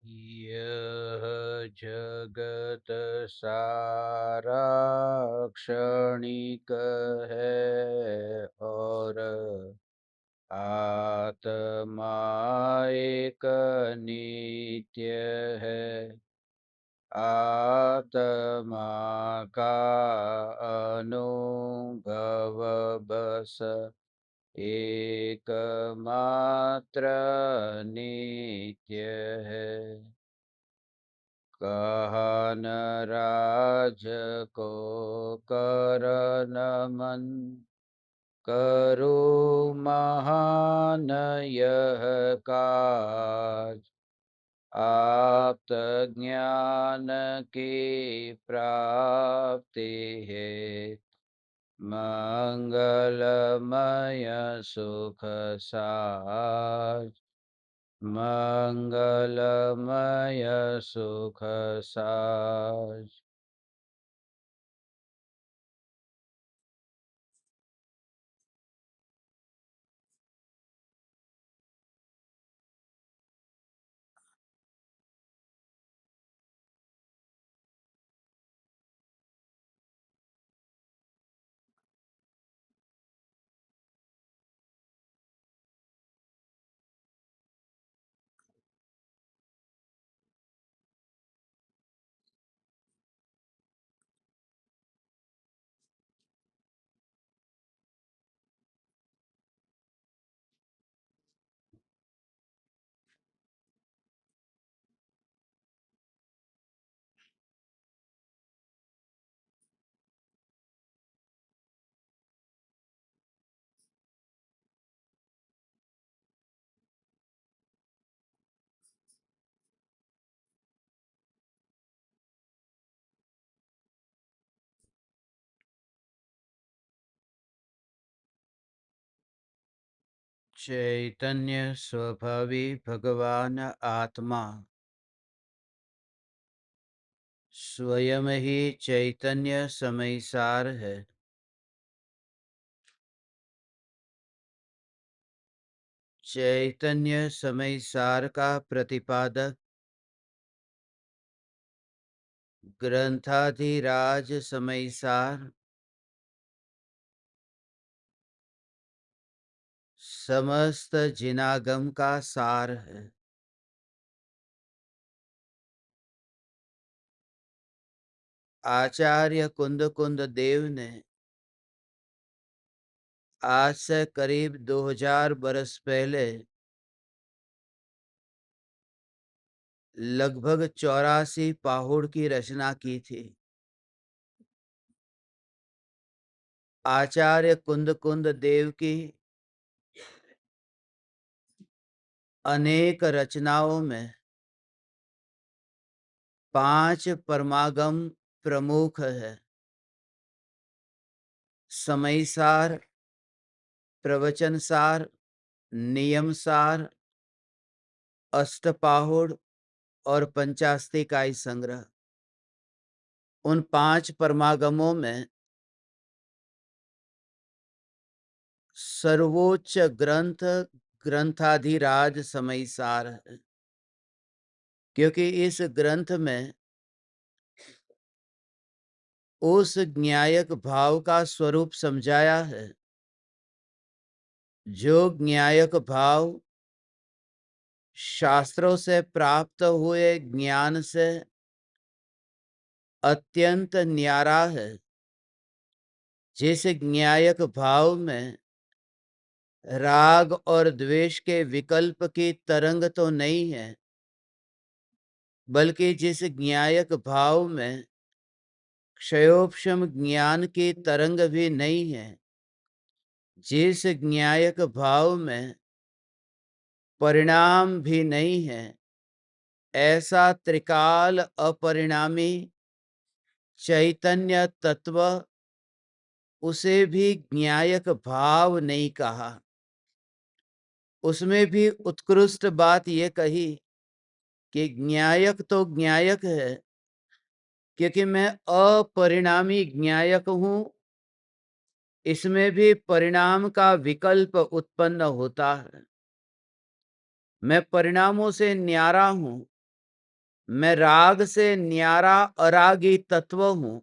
यह जगत सारा क्षणिक है और आत्मा एक नित्य है। आत्मा का अनुभव बस एकमात्र नित्य है। कहन राज को कर नमन, करो महान यह काज। आप्त ज्ञान की प्राप्ति है, मंगलमय सुख साज। मंगलमय सुख साज। चैतन्य स्वभावी भगवान आत्मा स्वयं ही चैतन्य समयसार है। चैतन्य समयसार का प्रतिपादक ग्रंथाधिराज समयसार समस्त जिनागम का सार है। आचार्य कुंद कुंद देव ने आज से करीब 2000 बरस पहले लगभग 84 पाहुड़ की रचना की थी। आचार्य कुंद कुंद देव की अनेक रचनाओं में 5 परमागम प्रमुख है: समयसार, प्रवचनसार, नियमसार, अष्टपाहुड़ और पंचास्तिकाई संग्रह। उन 5 परमागमों में सर्वोच्च ग्रंथ ग्रंथाधिराज समयसार है, क्योंकि इस ग्रंथ में उस ज्ञायक भाव का स्वरूप समझाया है जो ज्ञायक भाव शास्त्रों से प्राप्त हुए ज्ञान से अत्यंत न्यारा है। जिस ज्ञायक भाव में राग और द्वेष के विकल्प की तरंग तो नहीं है, बल्कि जिस ज्ञायक भाव में क्षयोपशम ज्ञान की तरंग भी नहीं है, जिस ज्ञायक भाव में परिणाम भी नहीं है, ऐसा त्रिकाल अपरिणामी चैतन्य तत्व, उसे भी ज्ञायक भाव नहीं कहा। उसमें भी उत्कृष्ट बात यह कही कि ज्ञायक तो ज्ञायक है, क्योंकि मैं अपरिणामी ज्ञायक हूं। इसमें भी परिणाम का विकल्प उत्पन्न होता है। मैं परिणामों से न्यारा हूं, मैं राग से न्यारा अरागी तत्व हूँ,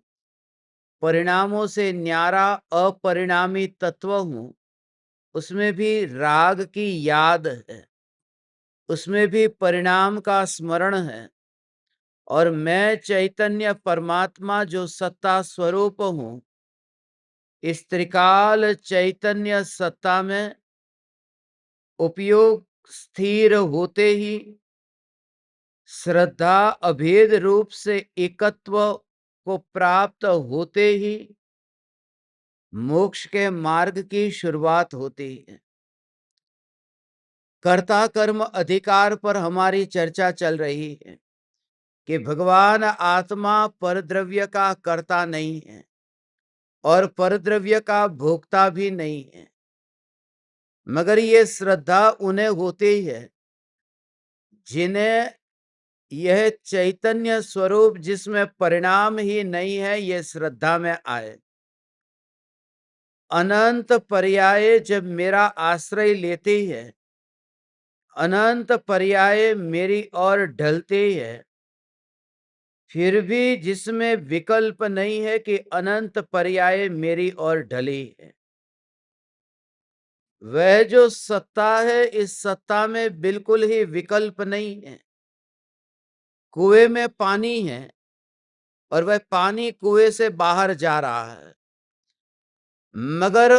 परिणामों से न्यारा अपरिणामी तत्व हूँ, उसमें भी राग की याद है, उसमें भी परिणाम का स्मरण है, और मैं चैतन्य परमात्मा जो सत्ता स्वरूप हूँ, इस त्रिकाल चैतन्य सत्ता में उपयोग स्थिर होते ही, श्रद्धा अभेद रूप से एकत्व को प्राप्त होते ही मोक्ष के मार्ग की शुरुआत होती है। कर्ता कर्म अधिकार पर हमारी चर्चा चल रही है कि भगवान आत्मा परद्रव्य का कर्ता नहीं है और परद्रव्य का भोक्ता भी नहीं है, मगर ये श्रद्धा उन्हें होती है जिन्हें यह चैतन्य स्वरूप जिसमें परिणाम ही नहीं है, ये श्रद्धा में आए। अनंत पर्याय जब मेरा आश्रय लेती है, अनंत पर्याय मेरी ओर ढलती है, फिर भी जिसमें विकल्प नहीं है कि अनंत पर्याय मेरी ओर ढली है, वह जो सत्ता है, इस सत्ता में बिल्कुल ही विकल्प नहीं है। कुएं में पानी है और वह पानी कुएं से बाहर जा रहा है, मगर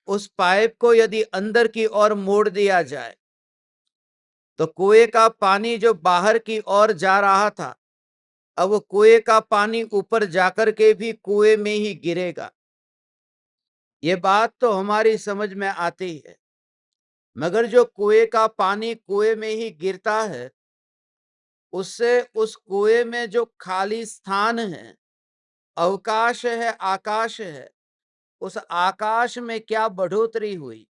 उस पाइप को यदि अंदर की ओर मोड़ दिया जाए तो कुएं का पानी जो बाहर की ओर जा रहा था, अब वो कुएं का पानी ऊपर जाकर के भी कुएं में ही गिरेगा। ये बात तो हमारी समझ में आती है, मगर जो कुएं का पानी कुएं में ही गिरता है, उससे उस कुएं में जो खाली स्थान है, अवकाश है, आकाश है, उस आकाश में क्या बढ़ोतरी हुई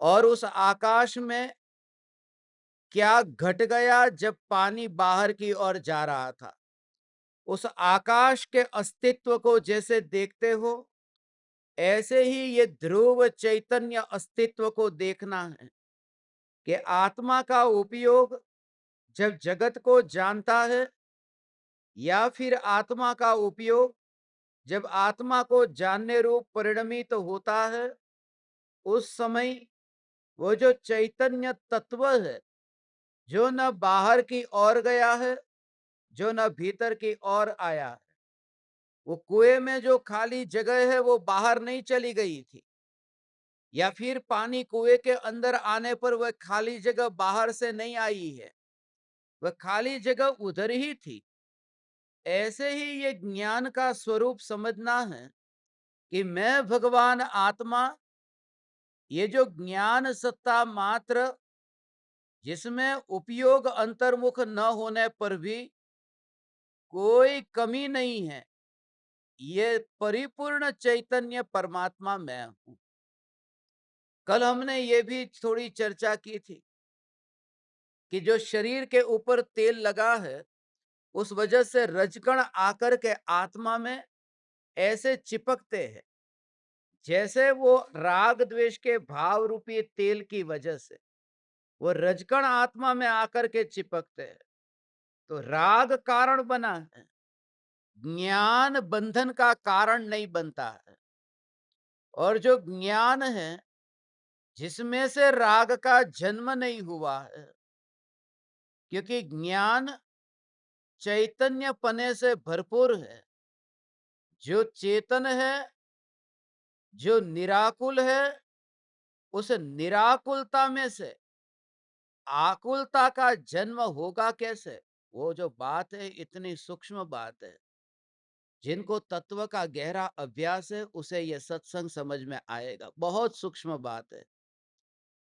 और उस आकाश में क्या घट गया जब पानी बाहर की ओर जा रहा था। उस आकाश के अस्तित्व को जैसे देखते हो, ऐसे ही ये ध्रुव चैतन्य अस्तित्व को देखना है कि आत्मा का उपयोग जब जगत को जानता है, या फिर आत्मा का उपयोग जब आत्मा को जानने रूप परिणमित तो होता है, उस समय वो जो चैतन्य तत्व है, जो न बाहर की ओर गया है, जो न भीतर की ओर आया है, वो कुएं में जो खाली जगह है वो बाहर नहीं चली गई थी, या फिर पानी कुएं के अंदर आने पर वह खाली जगह बाहर से नहीं आई है, वह खाली जगह उधर ही थी। ऐसे ही ये ज्ञान का स्वरूप समझना है कि मैं भगवान आत्मा, ये जो ज्ञान सत्ता मात्र जिसमें उपयोग अंतर्मुख न होने पर भी कोई कमी नहीं है, ये परिपूर्ण चैतन्य परमात्मा मैं हूं। कल हमने ये भी थोड़ी चर्चा की थी कि जो शरीर के ऊपर तेल लगा है, उस वजह से रजकण आकर के आत्मा में ऐसे चिपकते हैं, जैसे वो राग द्वेष के भाव रूपी तेल की वजह से वो रजकण आत्मा में आकर के चिपकते हैं। तो राग कारण बना है, ज्ञान बंधन का कारण नहीं बनता है। और जो ज्ञान है जिसमें से राग का जन्म नहीं हुआ है, क्योंकि ज्ञान चैतन्य पने से भरपूर है। जो चेतन है, जो निराकुल है, उस निराकुलता में से आकुलता का जन्म होगा कैसे? वो जो बात है इतनी सूक्ष्म बात है, जिनको तत्व का गहरा अभ्यास है उसे यह सत्संग समझ में आएगा। बहुत सूक्ष्म बात है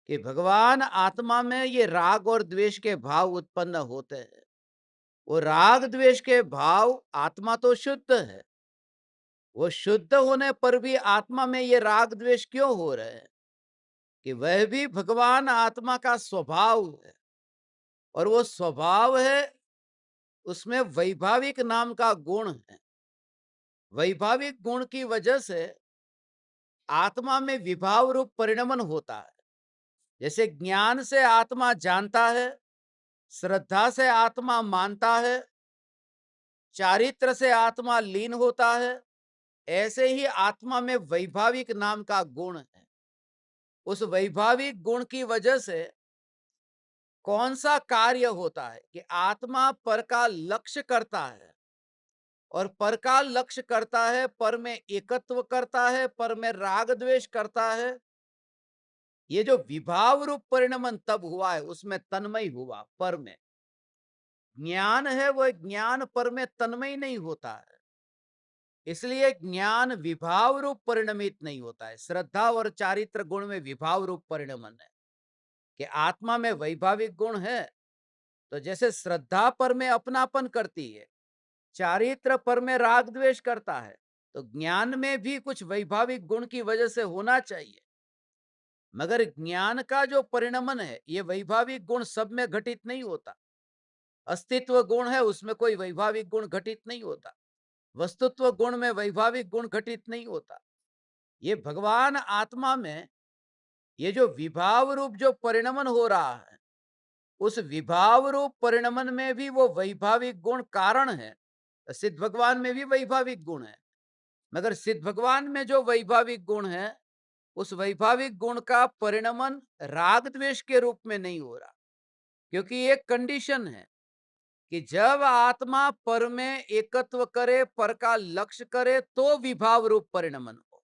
कि भगवान आत्मा में ये राग और द्वेष के भाव उत्पन्न होते हैं। वो राग द्वेष के भाव, आत्मा तो शुद्ध है, वो शुद्ध होने पर भी आत्मा में ये राग द्वेष क्यों हो रहे हैं? कि वह भी भगवान आत्मा का स्वभाव है, और वो स्वभाव है, उसमें वैभाविक नाम का गुण है। वैभाविक गुण की वजह से आत्मा में विभाव रूप परिणमन होता है। जैसे ज्ञान से आत्मा जानता है, श्रद्धा से आत्मा मानता है, चारित्र से आत्मा लीन होता है। ऐसे ही आत्मा में वैभाविक नाम का गुण है। उस वैभाविक गुण की वजह से कौन सा कार्य होता है कि आत्मा पर का लक्ष्य करता है, और पर का लक्ष्य करता है, पर में एकत्व करता है, पर में राग द्वेष करता है। ये जो विभाव रूप परिणमन तब हुआ है, उसमें तन्मय हुआ पर में। ज्ञान है वह ज्ञान पर में तन्मय नहीं होता है, इसलिए ज्ञान विभाव रूप परिणमित नहीं होता है। श्रद्धा और चारित्र गुण में विभाव रूप परिणमन है कि आत्मा में वैभाविक गुण है, तो जैसे श्रद्धा पर में अपनापन करती है, चारित्र पर में राग द्वेष करता है, तो ज्ञान में भी कुछ वैभाविक गुण की वजह से होना चाहिए। मगर ज्ञान का जो परिणमन है, ये वैभाविक गुण सब में घटित नहीं होता। अस्तित्व गुण है, उसमें कोई वैभाविक गुण घटित नहीं होता। वस्तुत्व गुण में वैभाविक गुण घटित नहीं होता। ये भगवान आत्मा में ये जो विभाव रूप जो परिणमन हो रहा है, उस विभाव रूप परिणमन में भी वो वैभाविक गुण कारण है। सिद्ध भगवान में भी वैभाविक गुण है, मगर सिद्ध भगवान में जो वैभाविक गुण है, उस वैभाविक गुण का परिणमन राग द्वेष के रूप में नहीं हो रहा, क्योंकि एक कंडीशन है कि जब आत्मा पर में एकत्व करे, पर का लक्ष्य करे, तो विभाव रूप परिणमन हो।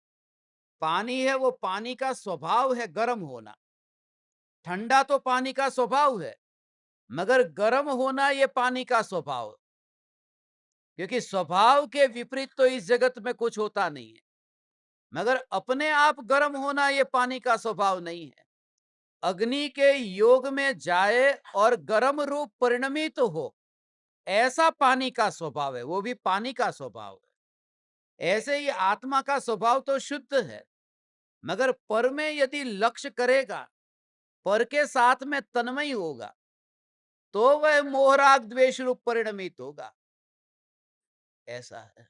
पानी है, वो पानी का स्वभाव है गर्म होना। ठंडा तो पानी का स्वभाव है, मगर गर्म होना ये पानी का स्वभाव, क्योंकि स्वभाव के विपरीत तो इस जगत में कुछ होता नहीं है। मगर अपने आप गर्म होना ये पानी का स्वभाव नहीं है। अग्नि के योग में जाए और गर्म रूप परिणमित हो, ऐसा पानी का स्वभाव है, वो भी पानी का स्वभाव है। ऐसे ही आत्मा का स्वभाव तो शुद्ध है, मगर पर में यदि लक्ष्य करेगा, पर के साथ में तन्मय होगा, तो वह मोहराग द्वेष रूप परिणमित होगा। ऐसा है,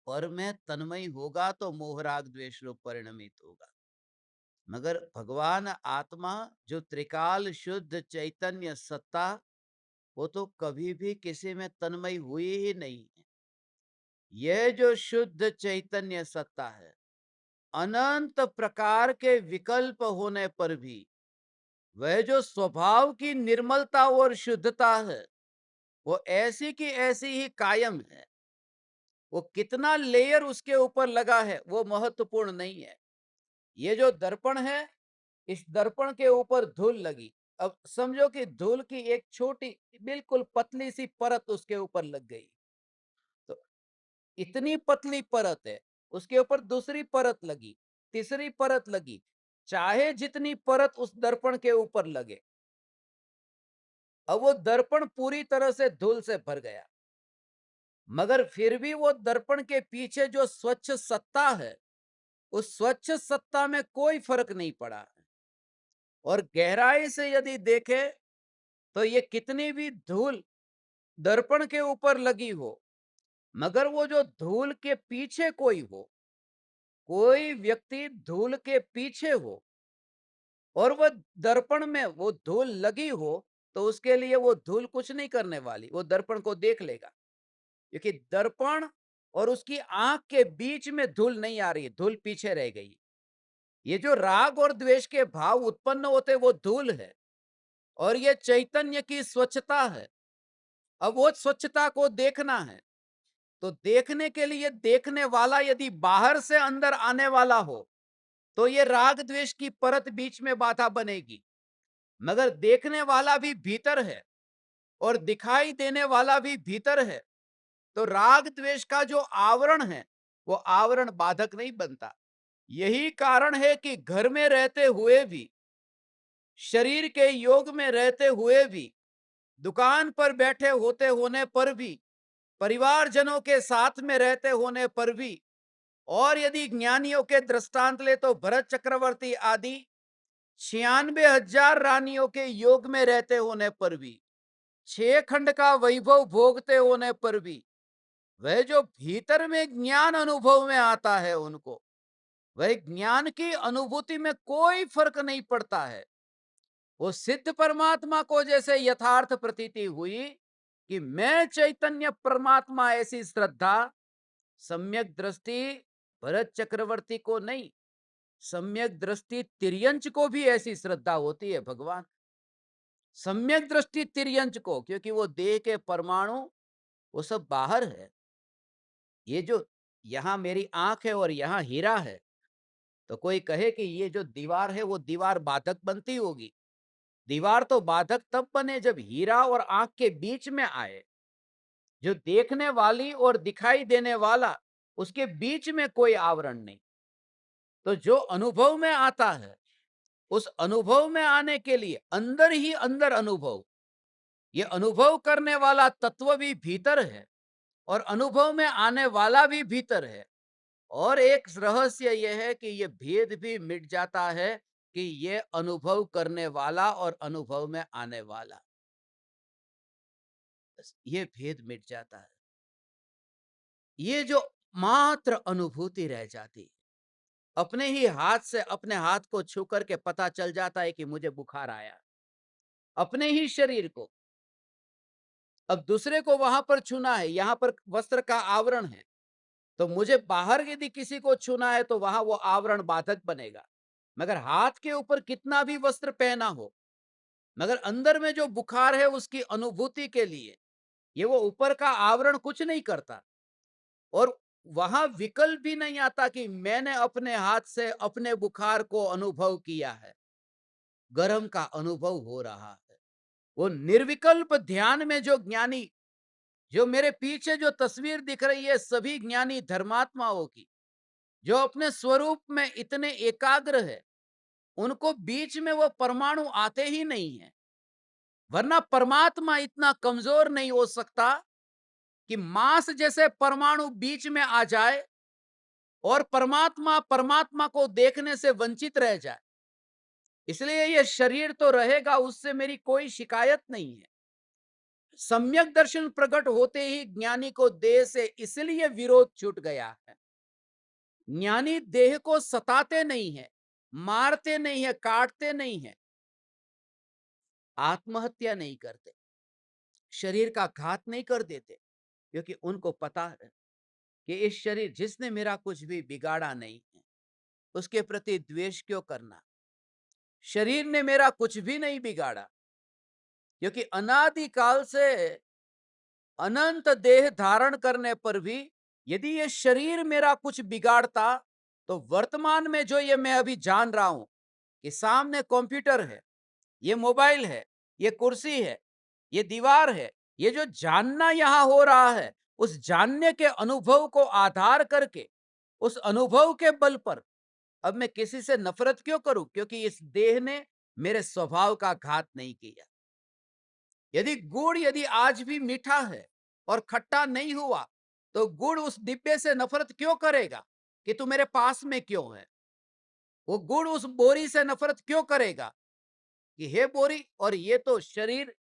पर में तन्मय होगा तो मोहराग द्वेष रूप परिणमित होगा। मगर भगवान आत्मा जो त्रिकाल शुद्ध चैतन्य सत्ता, वो तो कभी भी किसी में तन्मय हुई ही नहीं है। यह जो शुद्ध चैतन्य सत्ता है, अनंत प्रकार के विकल्प होने पर भी वह जो स्वभाव की निर्मलता और शुद्धता है, वो ऐसी की ऐसी ही कायम है। वो कितना लेयर उसके ऊपर लगा है वो महत्वपूर्ण नहीं है। ये जो दर्पण है, इस दर्पण के ऊपर धूल लगी। अब समझो कि धूल की एक छोटी बिल्कुल पतली सी परत उसके ऊपर लग गई, तो इतनी पतली परत है, उसके ऊपर दूसरी परत लगी, तीसरी परत लगी, चाहे जितनी परत उस दर्पण के ऊपर लगे, अब वो दर्पण पूरी तरह से धूल से भर गया, मगर फिर भी वो दर्पण के पीछे जो स्वच्छ सत्ता है, उस स्वच्छ सत्ता में कोई फर्क नहीं पड़ा है। और गहराई से यदि देखे तो ये कितनी भी धूल दर्पण के ऊपर लगी हो, मगर वो जो धूल के पीछे कोई हो, कोई व्यक्ति धूल के पीछे हो और वह दर्पण में वो धूल लगी हो, तो उसके लिए वो धूल कुछ नहीं करने वाली, वो दर्पण को देख लेगा, क्योंकि दर्पण और उसकी आंख के बीच में धूल नहीं आ रही, धूल पीछे रह गई। ये जो राग और द्वेष के भाव उत्पन्न होते वो धूल है, और ये चैतन्य की स्वच्छता है। अब वो स्वच्छता को देखना है, तो देखने के लिए देखने वाला यदि बाहर से अंदर आने वाला हो, तो ये राग द्वेष की परत बीच में बाधा बनेगी। मगर देखने वाला भी भीतर है और दिखाई देने वाला भी भीतर है, तो राग द्वेष का जो आवरण है, वो आवरण बाधक नहीं बनता। यही कारण है कि घर में रहते हुए भी, शरीर के योग में रहते हुए भी, दुकान पर बैठे होते होने पर भी, परिवारजनों के साथ में रहते होने पर भी, और यदि ज्ञानियों के दृष्टांत ले तो भरत चक्रवर्ती आदि 96,000 रानियों के योग में रहते होने पर भी, 6 खंड का वैभव भोगते होने पर भी, वह जो भीतर में ज्ञान अनुभव में आता है उनको, वह ज्ञान की अनुभूति में कोई फर्क नहीं पड़ता है। वो सिद्ध परमात्मा को जैसे यथार्थ प्रतीति हुई कि मैं चैतन्य परमात्मा, ऐसी श्रद्धा सम्यक दृष्टि भरत चक्रवर्ती को नहीं, सम्यक दृष्टि तिर्यंच को भी ऐसी श्रद्धा होती है भगवान। सम्यक दृष्टि तिर्यंच को, क्योंकि वो देह के परमाणु वो सब बाहर है। ये जो यहां मेरी आंख है और यहां हीरा है, तो कोई कहे कि ये जो दीवार है वो दीवार बाधक बनती होगी। दीवार तो बाधक तब बने जब हीरा और आंख के बीच में आए। जो देखने वाली और दिखाई देने वाला, उसके बीच में कोई आवरण नहीं। तो जो अनुभव में आता है, उस अनुभव में आने के लिए अंदर ही अंदर अनुभव, ये अनुभव करने वाला तत्व भी भीतर है और अनुभव में आने वाला भी भीतर है। और एक रहस्य यह है कि ये भेद भी मिट जाता है कि ये अनुभव करने वाला और अनुभव में आने वाला, ये भेद मिट जाता है। ये जो मात्र अनुभूति रह जाती, अपने ही हाथ से अपने हाथ को छू करके पता चल जाता है कि मुझे बुखार आया, अपने ही शरीर को। अब दूसरे को वहां पर छूना है, यहां पर वस्त्र का आवरण है, तो मुझे बाहर यदि किसी को छूना है तो वहां वो आवरण बाधक बनेगा। मगर हाथ के ऊपर कितना भी वस्त्र पहना हो, मगर अंदर में जो बुखार है उसकी अनुभूति के लिए ये वो ऊपर का आवरण कुछ नहीं करता। और वहां विकल्प भी नहीं आता कि मैंने अपने हाथ से अपने बुखार को अनुभव किया है, गर्म का अनुभव हो रहा है। वो निर्विकल्प ध्यान में जो ज्ञानी, जो मेरे पीछे जो तस्वीर दिख रही है, सभी ज्ञानी धर्मात्माओं की, जो अपने स्वरूप में इतने एकाग्र है, उनको बीच में वो परमाणु आते ही नहीं है। वरना परमात्मा इतना कमजोर नहीं हो सकता कि मांस जैसे परमाणु बीच में आ जाए और परमात्मा परमात्मा को देखने से वंचित रह जाए। इसलिए ये शरीर तो रहेगा, उससे मेरी कोई शिकायत नहीं है। सम्यक दर्शन प्रकट होते ही ज्ञानी को देह से इसलिए विरोध छूट गया है। ज्ञानी देह को सताते नहीं है, मारते नहीं है, काटते नहीं है, आत्महत्या नहीं करते, शरीर का घात नहीं कर देते, क्योंकि उनको पता है कि इस शरीर जिसने मेरा कुछ भी बिगाड़ा नहीं है, उसके प्रति द्वेष क्यों करना। शरीर ने मेरा कुछ भी नहीं बिगाड़ा, क्योंकि अनादिकाल से अनंत देह धारण करने पर भी यदि ये शरीर मेरा कुछ बिगाड़ता, तो वर्तमान में जो ये मैं अभी जान रहा हूं कि सामने कंप्यूटर है, ये मोबाइल है, ये कुर्सी है, ये दीवार है, ये जो जानना यहां हो रहा है, उस जानने के अनुभव को आधार करके, उस अनुभव के बल पर अब मैं किसी से नफरत क्यों करूं, क्योंकि इस देह ने मेरे स्वभाव का घात नहीं किया। यदि गुड़ यदि आज भी मीठा है और खट्टा नहीं हुआ, तो गुड़ उस डिब्बे से नफरत क्यों करेगा कि तू मेरे पास में क्यों है। वो गुड़ उस बोरी से नफरत क्यों करेगा कि हे बोरी, और ये तो शरीर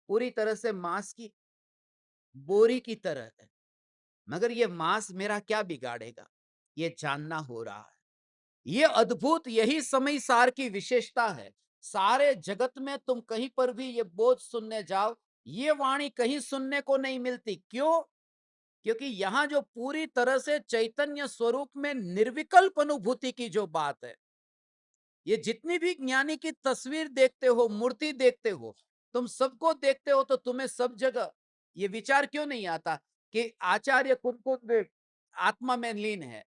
पूरी तरह से मांस की बोरी की तरह है, मगर ये मांस मेरा क्या बिगाड़ेगा, ये जानना हो रहा है। ये अद्भुत, यही समय सार की विशेषता है। सारे जगत में तुम कहीं पर भी ये बोध सुनने जाओ, ये वाणी कहीं सुनने को नहीं मिलती। क्यों? क्योंकि यहां जो पूरी तरह से चैतन्य स्वरूप में निर्विकल्प अनुभूति की जो बात है, ये जितनी भी ज्ञानी की तस्वीर देखते हो, मूर्ति देखते हो, तुम सबको देखते हो, तो तुम्हें सब जगह ये विचार क्यों नहीं आता कि आचार्य कुंकुम आत्मा में लीन है।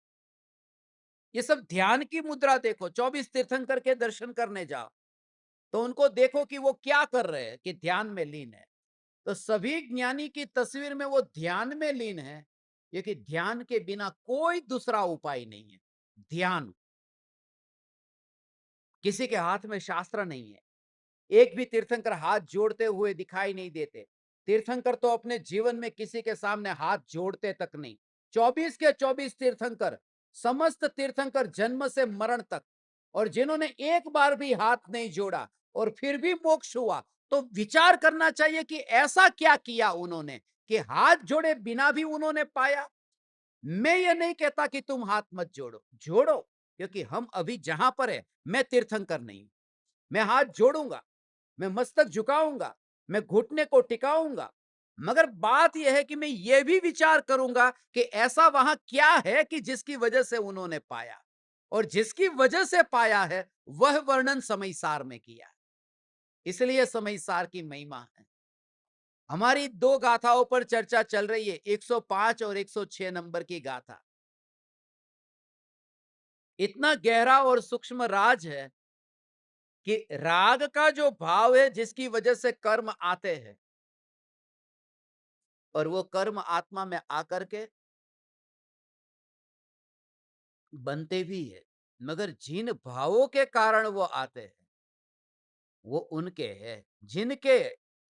ये सब ध्यान की मुद्रा देखो, 24 तीर्थंकर के दर्शन करने जाओ तो उनको देखो कि वो क्या कर रहे हैं, कि ध्यान में लीन है। तो सभी ज्ञानी की तस्वीर में वो ध्यान में लीन है, क्योंकि ध्यान के बिना कोई दूसरा उपाय नहीं है। ध्यान, किसी के हाथ में शास्त्र नहीं है। एक भी तीर्थंकर हाथ जोड़ते हुए दिखाई नहीं देते। तीर्थंकर तो अपने जीवन में किसी के सामने हाथ जोड़ते तक नहीं। 24 के 24 तीर्थंकर, समस्त तीर्थंकर जन्म से मरण तक, और जिन्होंने एक बार भी हाथ नहीं जोड़ा और फिर भी मोक्ष हुआ, तो विचार करना चाहिए कि ऐसा क्या किया उन्होंने कि हाथ जोड़े बिना भी उन्होंने पाया। मैं ये नहीं कहता कि तुम हाथ मत जोड़ो, जोड़ो, क्योंकि हम अभी जहां पर है, मैं तीर्थंकर नहीं, मैं हाथ जोड़ूंगा, मैं मस्तक झुकाऊंगा, मैं घुटने को टिकाऊंगा, मगर बात यह है कि मैं यह भी विचार करूंगा कि ऐसा वहां क्या है कि जिसकी वजह से उन्होंने पाया, और जिसकी वजह से पाया है वह वर्णन समयसार में किया। इसलिए समयसार की महिमा है। हमारी दो गाथाओं पर चर्चा चल रही है, 105 और 106 नंबर की गाथा। इतना गहरा और सूक्ष्म राज है कि राग का जो भाव है जिसकी वजह से कर्म आते हैं, और वो कर्म आत्मा में आकर के बनते भी है, मगर जिन भावों के कारण वो आते हैं वो उनके हैं,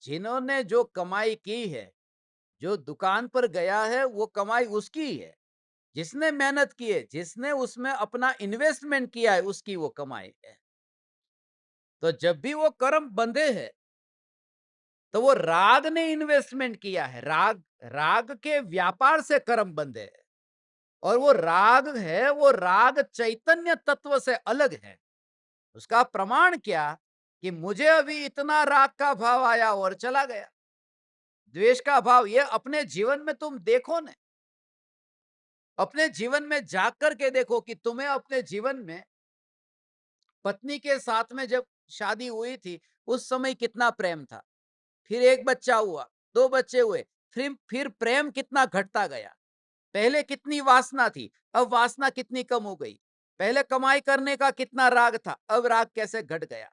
जिन्होंने जो कमाई की है, जो दुकान पर गया है वो कमाई उसकी है, जिसने मेहनत की है, जिसने उसमें अपना इन्वेस्टमेंट किया है, उसकी वो कमाई है। तो जब भी वो कर्म बंधे हैं तो वो राग ने इन्वेस्टमेंट किया है, राग राग के व्यापार से कर्म बंधे है, और वो राग है, वो राग चैतन्य तत्व से अलग है। उसका प्रमाण क्या कि मुझे अभी इतना राग का भाव आया और चला गया, द्वेष का भाव, ये अपने जीवन में तुम देखो ना, अपने जीवन में जाग करके देखो कि तुम्हें अपने जीवन में पत्नी के साथ में जब शादी हुई थी उस समय कितना प्रेम था, फिर एक बच्चा हुआ, दो बच्चे हुए, फिर प्रेम कितना घटता गया। पहले कितनी वासना थी, अब वासना कितनी कम हो गई। पहले कमाई करने का कितना राग था, अब राग कैसे घट गया।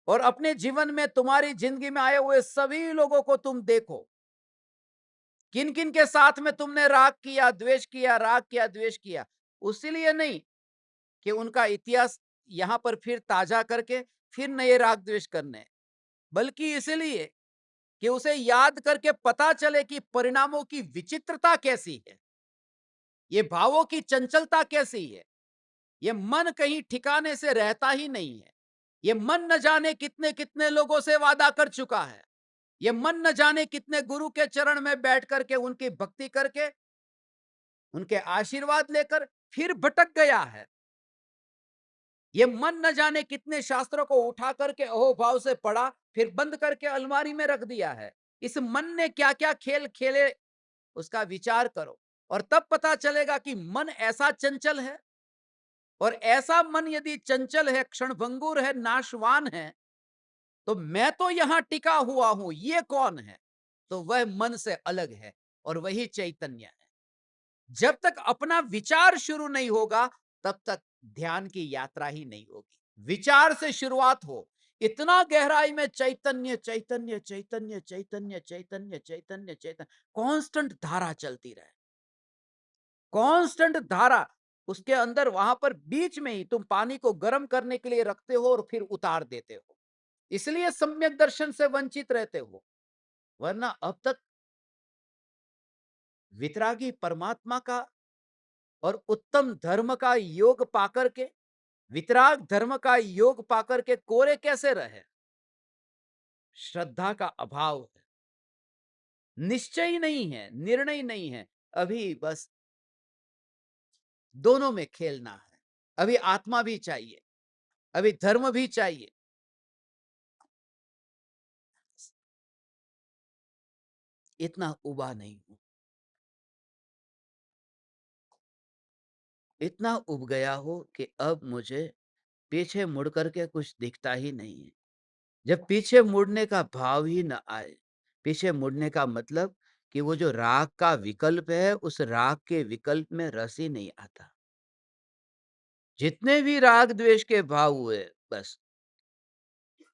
और अपने जीवन में, तुम्हारी जिंदगी में आए हुए सभी लोगों को तुम देखो, किन किन के साथ में तुमने राग किया, द्वेष किया, राग किया, द्वेष किया। उसीलिए नहीं कि उनका इतिहास यहां पर फिर ताजा करके फिर नए राग द्वेष करने, बल्कि इसलिए कि उसे याद करके पता चले कि परिणामों की विचित्रता कैसी है, ये भावों की चंचलता कैसी है। ये मन कहीं ठिकाने से रहता ही नहीं है। ये मन न जाने कितने कितने लोगों से वादा कर चुका है। ये मन न जाने कितने गुरु के चरण में बैठ करके उनकी भक्ति करके उनके आशीर्वाद लेकर फिर भटक गया है। ये मन न जाने कितने शास्त्रों को उठा करके अहोभाव से पढ़ा, फिर बंद करके अलमारी में रख दिया है। इस मन ने क्या क्या खेल खेले, उसका विचार करो, और तब पता चलेगा कि मन ऐसा चंचल है। और ऐसा मन यदि चंचल है, क्षणभंगुर है, नाशवान है, तो मैं तो यहां टिका हुआ हूं, ये कौन है? तो वह मन से अलग है, और वही चैतन्य है। जब तक अपना विचार शुरू नहीं होगा तब तक ध्यान की यात्रा ही नहीं होगी। विचार से शुरुआत हो, इतना गहराई में चैतन्य चैतन्य चैतन्य चैतन्य चैतन्य चैतन्य चैतन्य, कांस्टेंट धारा चलती रहे, कांस्टेंट धारा। उसके अंदर, वहां पर बीच में ही तुम पानी को गर्म करने के लिए रखते हो और फिर उतार देते हो, इसलिए सम्यक दर्शन से वंचित रहते हो। वरना अब तक वितरागी परमात्मा का और उत्तम धर्म का योग पाकर के, वितराग धर्म का योग पाकर के कोरे कैसे रहे? श्रद्धा का अभाव है, निश्चय नहीं है, निर्णय नहीं है। अभी बस दोनों में खेलना है। अभी आत्मा भी चाहिए, अभी धर्म भी चाहिए। इतना उबा नहीं हूं, इतना उब गया हो कि अब मुझे पीछे मुड़ करके कुछ दिखता ही नहीं है। जब पीछे मुड़ने का भाव ही न आए, पीछे मुड़ने का मतलब कि वो जो राग का विकल्प है, उस राग के विकल्प में रस ही नहीं आता। जितने भी राग द्वेष के भाव हुए, बस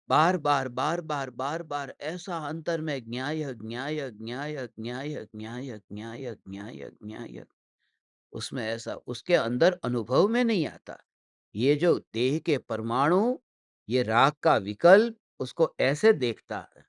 बार बार बार बार बार बार ऐसा अंतर में ज्ञाय ज्ञाय ज्ञाय ज्ञाय ज्ञाय ज्ञाय ज्ञाय ज्ञाय, उसमें ऐसा उसके अंदर अनुभव में नहीं आता। ये जो देह के परमाणु, ये राग का विकल्प उसको ऐसे देखता है,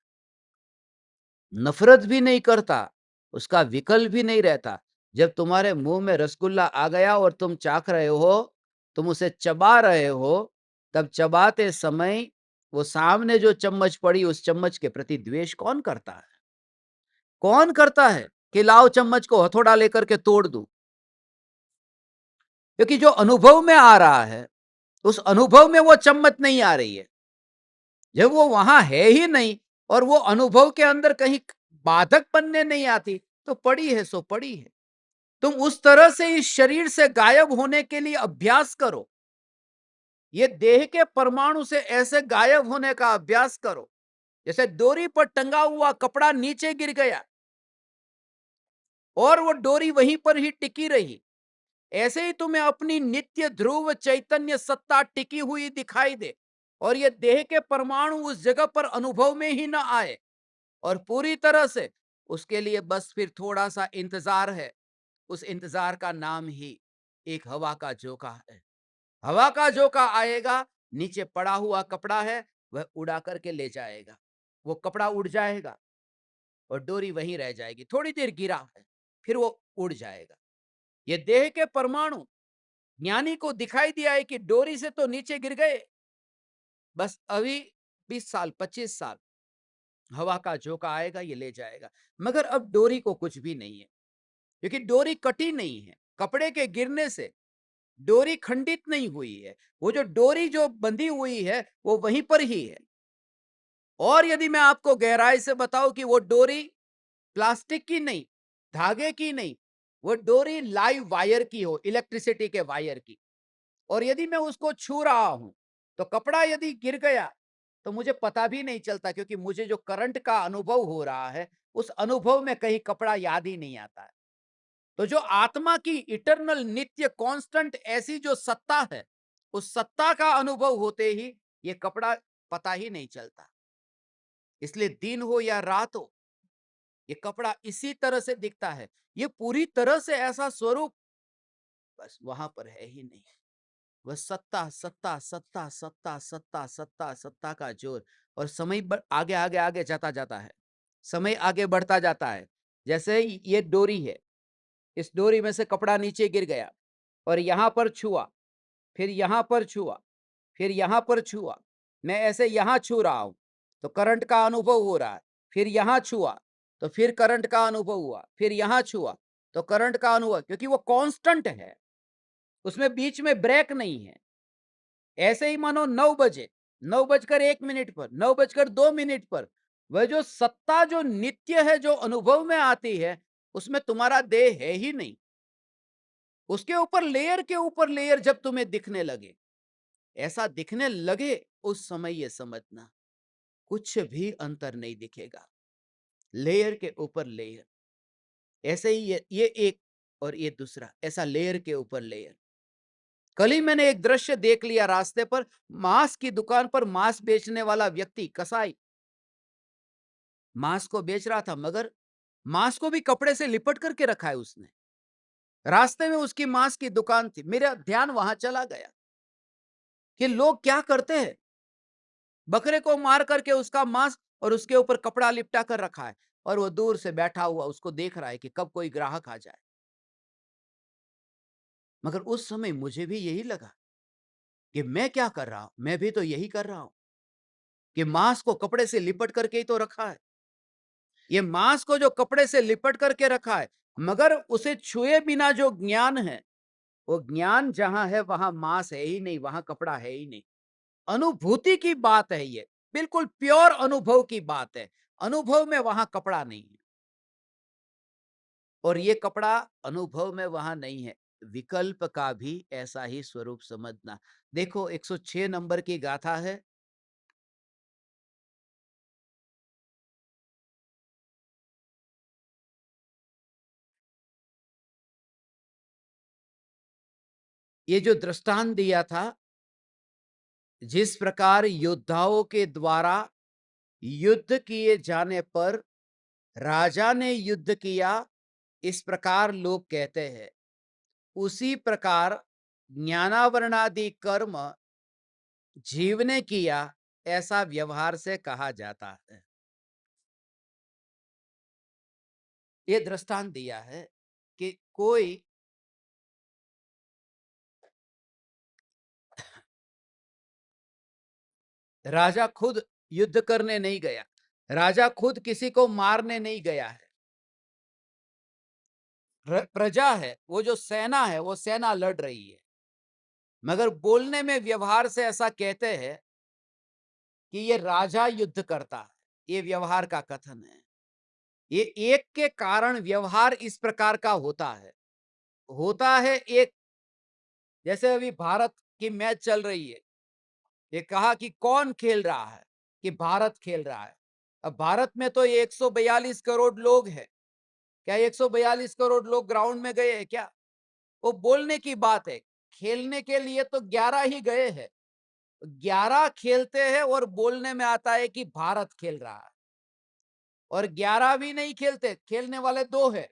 नफरत भी नहीं करता, उसका विकल्प भी नहीं रहता। जब तुम्हारे मुंह में रसगुल्ला आ गया और तुम चाख रहे हो, तुम उसे चबा रहे हो, तब चबाते समय वो सामने जो चम्मच पड़ी, उस चम्मच के प्रति द्वेष कौन करता है? कौन करता है कि लाओ चम्मच को हथौड़ा लेकर के तोड़ दूं? क्योंकि जो अनुभव में आ रहा है, उस अनुभव में वो चम्मच नहीं आ रही है। जब वो वहां है ही नहीं और वो अनुभव के अंदर कहीं बाधक बनने नहीं आती, तो पड़ी है सो पड़ी है। तुम उस तरह से इस शरीर से गायब होने के लिए अभ्यास करो। ये देह के परमाणु से ऐसे गायब होने का अभ्यास करो जैसे डोरी पर टंगा हुआ कपड़ा नीचे गिर गया और वो डोरी वहीं पर ही टिकी रही। ऐसे ही तुम्हें अपनी नित्य ध्रुव चैतन्य सत्ता टिकी हुई दिखाई दे और ये देह के परमाणु उस जगह पर अनुभव में ही ना आए और पूरी तरह से उसके लिए बस फिर थोड़ा सा इंतजार है। उस इंतजार का नाम ही एक हवा का झोंका है। हवा का झोंका आएगा, नीचे पड़ा हुआ कपड़ा है वह उड़ा करके ले जाएगा। वो कपड़ा उड़ जाएगा और डोरी वहीं रह जाएगी। थोड़ी देर गिरा है, फिर वो उड़ जाएगा। ये देह के परमाणु ज्ञानी को दिखाई दिया है कि डोरी से तो नीचे गिर गए, बस अभी 20 साल 25 साल हवा का झोंका आएगा, ये ले जाएगा। मगर अब डोरी को कुछ भी नहीं है, क्योंकि डोरी कटी नहीं है। कपड़े के गिरने से डोरी खंडित नहीं हुई है। वो जो डोरी जो बंधी हुई है वो वहीं पर ही है। और यदि मैं आपको गहराई से बताऊं कि वो डोरी प्लास्टिक की नहीं, धागे की नहीं, वो डोरी लाइव वायर की हो, इलेक्ट्रिसिटी के वायर की, और यदि मैं उसको छू रहा हूं तो कपड़ा यदि गिर गया तो मुझे पता भी नहीं चलता, क्योंकि मुझे जो करंट का अनुभव हो रहा है उस अनुभव में कहीं कपड़ा याद ही नहीं आता है। तो जो आत्मा की इटर्नल नित्य कांस्टेंट ऐसी जो सत्ता है, उस सत्ता का अनुभव होते ही ये कपड़ा पता ही नहीं चलता। इसलिए दिन हो या रात हो, ये कपड़ा इसी तरह से दिखता है। ये पूरी तरह से ऐसा स्वरूप बस वहां पर है ही नहीं। वह सत्ता सत्ता सत्ता सत्ता सत्ता सत्ता सत्ता का जोर। और समय आगे आगे आगे जाता जाता है, समय आगे बढ़ता जाता है। जैसे ये डोरी है, इस डोरी में से कपड़ा नीचे गिर गया और यहां पर छुआ, फिर यहां पर छुआ, फिर यहां पर छुआ। मैं ऐसे यहां छू रहा हूं तो करंट का अनुभव हो रहा है। फिर यहां छुआ तो फिर करंट का अनुभव हुआ, फिर यहां छुआ तो करंट का अनुभव, क्योंकि वो कांस्टेंट है, उसमें बीच में ब्रेक नहीं है। ऐसे ही मानो 9 बजे, 9 बजकर 1 मिनट पर, 9 बजकर 2 मिनट पर वह जो सत्ता जो नित्य है, जो अनुभव में आती है, उसमें तुम्हारा देह है ही नहीं। उसके ऊपर लेयर जब तुम्हें दिखने लगे, ऐसा दिखने लगे, उस समय ये समझना कुछ भी अंतर नहीं दिखेगा। लेयर के ऊपर लेयर, ऐसे ही ये एक और ये दूसरा, ऐसा लेयर के ऊपर लेयर। कल ही मैंने एक दृश्य देख लिया रास्ते पर, मांस की दुकान पर मांस बेचने वाला व्यक्ति, कसाई मांस को बेच रहा था, मगर मांस को भी कपड़े से लिपट करके रखा है उसने। रास्ते में उसकी मांस की दुकान थी। मेरा ध्यान वहां चला गया कि लोग क्या करते हैं, बकरे को मार करके उसका मांस और उसके ऊपर कपड़ा लिपटा कर रखा है और वो दूर से बैठा हुआ उसको देख रहा है कि कब कोई ग्राहक आ जाए। मगर उस समय मुझे भी यही लगा कि मैं क्या कर रहा हूं, मैं भी तो यही कर रहा हूं कि मांस को कपड़े से लिपट करके ही तो रखा है। ये मांस को जो कपड़े से लिपट करके रखा है, मगर उसे छुए बिना जो ज्ञान है, वो ज्ञान जहां है वहां मांस है ही नहीं, वहां कपड़ा है ही नहीं। अनुभूति की बात है ये, बिल्कुल प्योर अनुभव की बात है। अनुभव में वहां कपड़ा नहीं है और ये कपड़ा अनुभव में वहां नहीं है। विकल्प का भी ऐसा ही स्वरूप समझना। देखो 106 नंबर की गाथा है। ये जो दृष्टांत दिया था, जिस प्रकार योद्धाओं के द्वारा युद्ध किए जाने पर राजा ने युद्ध किया, इस प्रकार लोग कहते हैं, उसी प्रकार ज्ञानावरणादि कर्म जीव ने किया, ऐसा व्यवहार से कहा जाता है। ये दृष्टांत दिया है कि कोई राजा खुद युद्ध करने नहीं गया, राजा खुद किसी को मारने नहीं गया है। प्रजा है, वो जो सेना है, वो सेना लड़ रही है, मगर बोलने में व्यवहार से ऐसा कहते हैं कि ये राजा युद्ध करता है, ये व्यवहार का कथन है। ये एक के कारण व्यवहार इस प्रकार का होता है एक, जैसे अभी भारत की मैच चल रही है, ये कहा कि कौन खेल रहा है, कि भारत खेल रहा है। अब भारत में तो 142 करोड़ लोग हैं, क्या 142 करोड़ लोग ग्राउंड में गए हैं क्या? वो बोलने की बात है, खेलने के लिए तो 11 ही गए हैं, 11 खेलते हैं और बोलने में आता है कि भारत खेल रहा है, और 11 भी नहीं खेलते, खेलने वाले 2 है,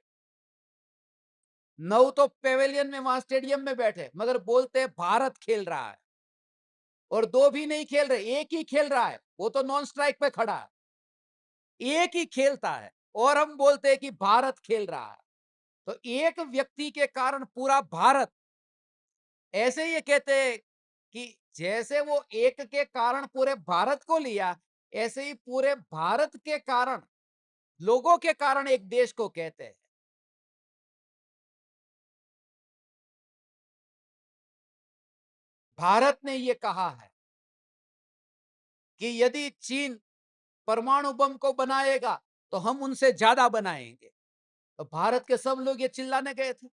9 तो पेवेलियन में वहां स्टेडियम में बैठे, मगर बोलते हैं भारत खेल रहा है, और 2 भी नहीं खेल रहे, एक ही खेल रहा है, वो तो नॉन स्ट्राइक पे खड़ा है, एक ही खेलता है, और हम बोलते हैं कि भारत खेल रहा है। तो एक व्यक्ति के कारण पूरा भारत, ऐसे ये कहते हैं कि जैसे वो एक के कारण पूरे भारत को लिया, ऐसे ही पूरे भारत के कारण, लोगों के कारण एक देश को कहते हैं। भारत ने ये कहा है कि यदि चीन परमाणु बम को बनाएगा तो हम उनसे ज्यादा बनाएंगे। तो भारत के सब लोग ये चिल्लाने गए थे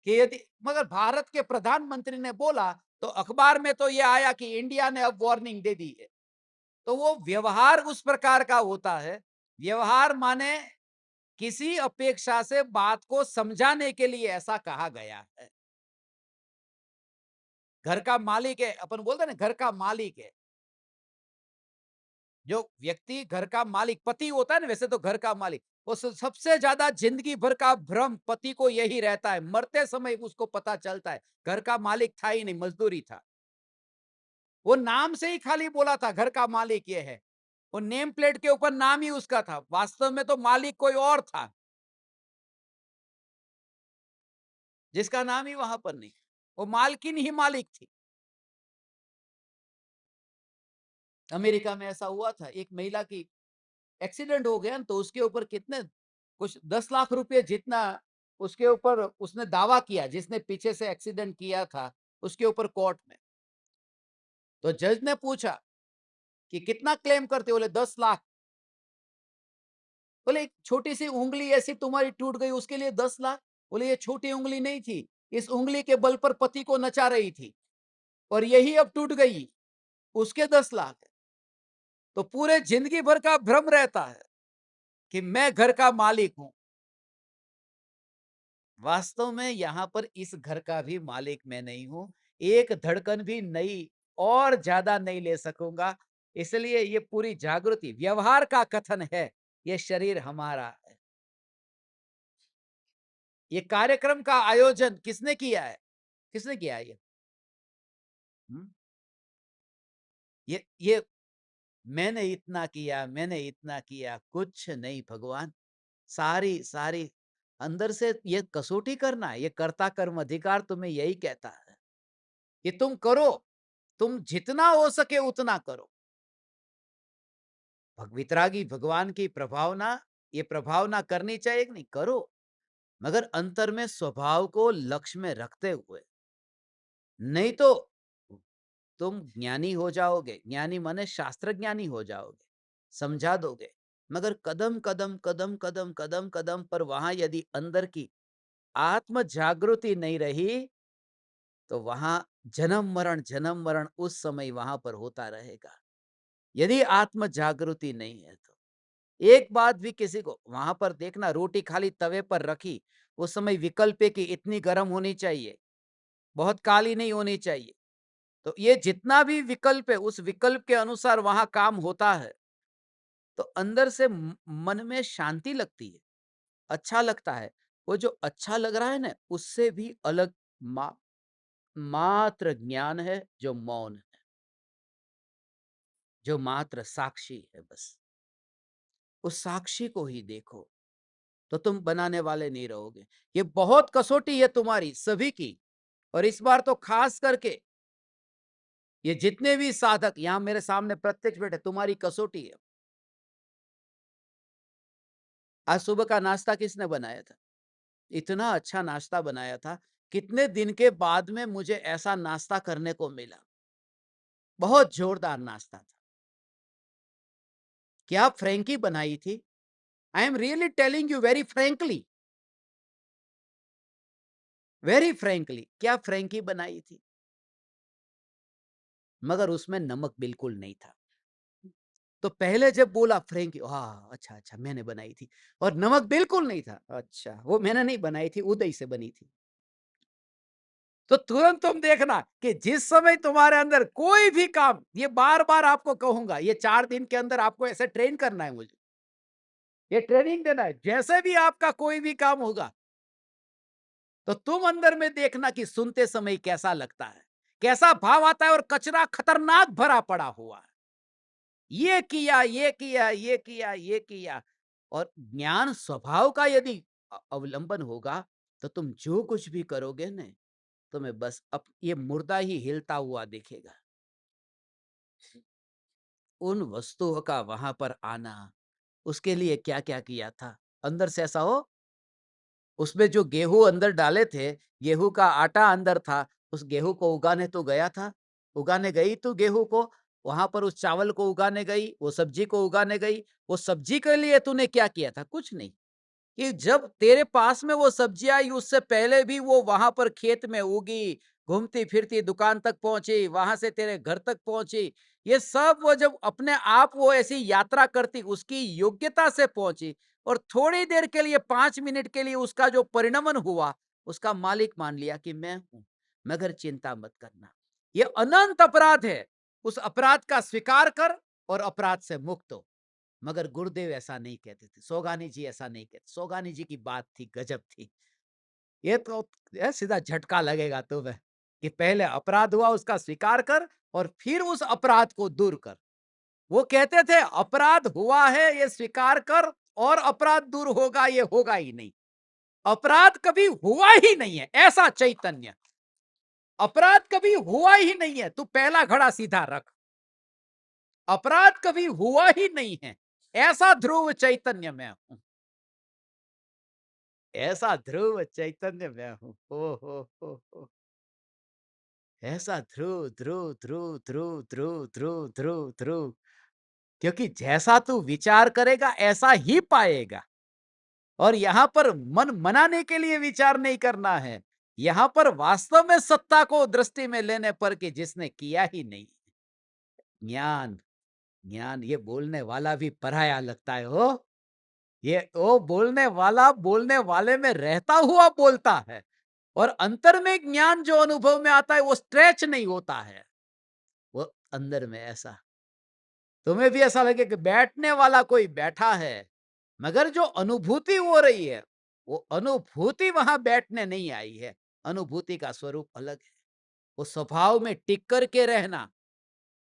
कि यदि, मगर भारत के प्रधानमंत्री ने बोला तो अखबार में तो ये आया कि इंडिया ने अब वार्निंग दे दी है। तो वो व्यवहार उस प्रकार का होता है। व्यवहार माने किसी अपेक्षा से बात को समझाने के लिए ऐसा कहा गया है। घर का मालिक है, अपन बोलते हैं ना, घर का मालिक है, जो व्यक्ति घर का मालिक पति होता है ना, वैसे तो घर का मालिक, वो सबसे ज्यादा जिंदगी भर का भ्रम पति को यही रहता है, मरते समय उसको पता चलता है घर का मालिक था ही नहीं, मजदूरी था। वो नाम से ही खाली बोला था घर का मालिक ये है, वो नेम प्लेट के ऊपर नाम ही उसका था, वास्तव में तो मालिक कोई और था जिसका नाम ही वहां पर नहीं, वो मालकिन ही मालिक थी। अमेरिका में ऐसा हुआ था, एक महिला की एक्सीडेंट हो गया तो उसके ऊपर कितने, कुछ 10 लाख रुपए जितना उसके ऊपर उसने दावा किया, जिसने पीछे से एक्सीडेंट किया था उसके ऊपर कोर्ट में। तो जज ने पूछा कि कितना क्लेम करते हो, बोले 10 लाख। बोले एक छोटी सी उंगली ऐसी तुम्हारी टूट गई उसके लिए 10 लाख? बोले ये छोटी उंगली नहीं थी, इस उंगली के बल पर पति को नचा रही थी और यही अब टूट गई, उसके 10 लाख। तो पूरे जिंदगी भर का भ्रम रहता है कि मैं घर का मालिक हूं। वास्तव में यहां पर इस घर का भी मालिक मैं नहीं हूं, एक धड़कन भी नई और ज्यादा नहीं ले सकूंगा। इसलिए ये पूरी जागृति व्यवहार का कथन है, ये शरीर हमारा है। ये कार्यक्रम का आयोजन किसने किया है? किसने किया है ये? हम्म? ये मैंने इतना किया, मैंने इतना किया, कुछ नहीं भगवान। सारी सारी अंदर से ये कसौटी करना है, ये कर्ता कर्म अधिकार तुम्हें यही कहता है कि तुम करो, तुम जितना हो सके उतना करो। वितरागी भगवान की प्रभावना, ये प्रभावना करनी चाहिए कि नहीं, करो, मगर अंतर में स्वभाव को लक्ष्य में रखते हुए। नहीं तो तुम ज्ञानी हो जाओगे, ज्ञानी माने शास्त्र ज्ञानी हो जाओगे, समझा दोगे, मगर कदम कदम कदम कदम कदम कदम पर वहां यदि अंदर की आत्म जागृति नहीं रही तो वहां जन्म मरण उस समय वहां पर होता रहेगा। यदि आत्म जागृति नहीं है तो एक बात भी किसी को वहां पर देखना, रोटी खाली तवे पर रखी, उस समय विकल्प है कि इतनी गर्म होनी चाहिए, बहुत काली नहीं होनी चाहिए। तो ये जितना भी विकल्प है उस विकल्प के अनुसार वहां काम होता है, तो अंदर से मन में शांति लगती है, अच्छा लगता है। वो जो अच्छा लग रहा है ना, उससे भी अलग मा, मात्र ज्ञान है जो मौन है, जो मात्र साक्षी है। बस उस साक्षी को ही देखो तो तुम बनाने वाले नहीं रहोगे। ये बहुत कसौटी है तुम्हारी सभी की, और इस बार तो खास करके ये जितने भी साधक यहां मेरे सामने प्रत्यक्ष बैठे, तुम्हारी कसौटी है। आज सुबह का नाश्ता किसने बनाया था? इतना अच्छा नाश्ता बनाया था, कितने दिन के बाद में मुझे ऐसा नाश्ता करने को मिला। बहुत जोरदार नाश्ता था। क्या फ्रैंकी बनाई थी? I am really telling you very frankly, क्या फ्रैंकी बनाई थी? मगर उसमें नमक बिल्कुल नहीं था। तो पहले जब बोला फ्रैंकी, हाँ, अच्छा, अच्छा मैंने बनाई थी और नमक बिल्कुल नहीं था। अच्छा, वो मैंने नहीं बनाई थी, उदय से बनी थी। तो तुरंत तुम देखना कि जिस समय तुम्हारे अंदर कोई भी काम, ये बार-बार आपको कहूँगा, ये 4 दिन के अंदर आपको ऐसे ट्रेन करना है मुझे। ये ट्रेनिंग देना है। जैसे भी आपका कोई भी काम होगा, तो तुम अंदर में देखना कि सुनते समय कैसा लगता है, कैसा भाव आता है और कचरा खतरनाक भरा पड़ा हुआ है। ये किया, ये किया, ये किया, ये किया और ज्ञान स्वभाव का यदि अवलंबन होगा, तो तुम जो कुछ भी करोगे ना, तुम्हें बस ये मुर्दा ही हिलता हुआ दिखेगा। उन वस्तुओं का वहां पर आना, उसके लिए क्या-क्या किया था? अंदर से ऐसा हो, उसमें जो गेहूं अंदर डाले थे, गेहूं का आटा अंदर था, उस गेहूं को उगाने तो गया था, उगाने गई तो गेहूं को, वहां पर उस चावल को उगाने गई, वो सब्जी को उगाने गई, वो सब्जी के लिए तूने क्या किया था? कुछ नहीं। कि जब तेरे पास में वो सब्जी आई, उससे पहले भी वो वहां पर खेत में उगी, घूमती फिरती दुकान तक पहुंची, वहां से तेरे घर तक पहुंची, ये सब वो जब अपने आप वो ऐसी यात्रा करती, उसकी योग्यता से पहुंची और थोड़ी देर के लिए 5 मिनट के लिए उसका जो परिणमन हुआ, उसका मालिक मान लिया कि मैं हूं। मगर चिंता मत करना, ये अनंत अपराध है, उस अपराध का स्वीकार कर और अपराध से मुक्त हो। मगर गुरुदेव ऐसा नहीं कहते थे, सोगानी जी ऐसा नहीं कहते। सोगानी जी की बात थी, गजब थी। ये तो सीधा झटका लगेगा तुम्हें कि पहले अपराध हुआ उसका स्वीकार कर और फिर उस अपराध को दूर कर। वो कहते थे अपराध हुआ है ये स्वीकार कर और अपराध दूर होगा, ये होगा ही नहीं। अपराध कभी हुआ ही नहीं है, ऐसा चैतन्य। अपराध कभी हुआ ही नहीं है, तू पहला घड़ा सीधा रख। अपराध कभी हुआ ही नहीं है, ऐसा ध्रुव चैतन्य में हूं। ऐसा ध्रुव चैतन्य मैं हूँ। हो। ऐसा ध्रुव, ध्रुव, ध्रुव, ध्रुव, ध्रुव, ध्रुव, ध्रुव, ध्रुव। क्योंकि जैसा तू विचार करेगा ऐसा ही पाएगा। और यहाँ पर मन मनाने के लिए विचार नहीं करना है। यहाँ पर वास्तव में सत्ता को दृष्टि में लेने पर कि जिसने किया ही नहीं। ज्ञान, ज्ञान ये बोलने वाला भी पराया लगता है हो। ये वो बोलने वाला बोलने वाले में रहता हुआ बोलता है। और अंतर में ज्ञान जो अनुभव में आता है वो स्ट्रेच नहीं होता है, वो अंदर में ऐसा तुम्हें भी ऐसा लगे कि बैठने वाला कोई बैठा है, मगर जो अनुभूति हो रही है वो अनुभूति वहां बैठने नहीं आई है। अनुभूति का स्वरूप अलग है। वो स्वभाव में टिक कर के रहना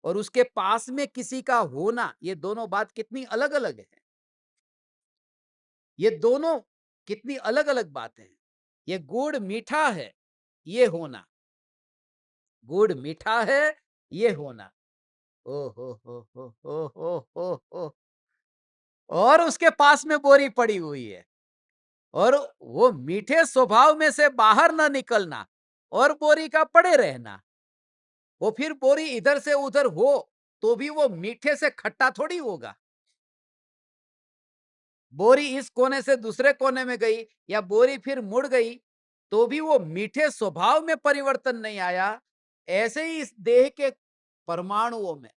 और उसके पास में किसी का होना, ये दोनों बात कितनी अलग अलग है। ये दोनों कितनी अलग अलग बातें हैं। ये गुड़ मीठा है, ये होना। गुड़ मीठा है, ये होना। ओ हो। और उसके पास में बोरी पड़ी हुई है और वो मीठे स्वभाव में से बाहर ना निकलना और बोरी का पड़े रहना। वो फिर बोरी इधर से उधर हो तो भी वो मीठे से खट्टा थोड़ी होगा। बोरी इस कोने से दूसरे कोने में गई या बोरी फिर मुड़ गई तो भी वो मीठे स्वभाव में परिवर्तन नहीं आया। ऐसे ही इस देह के परमाणुओं में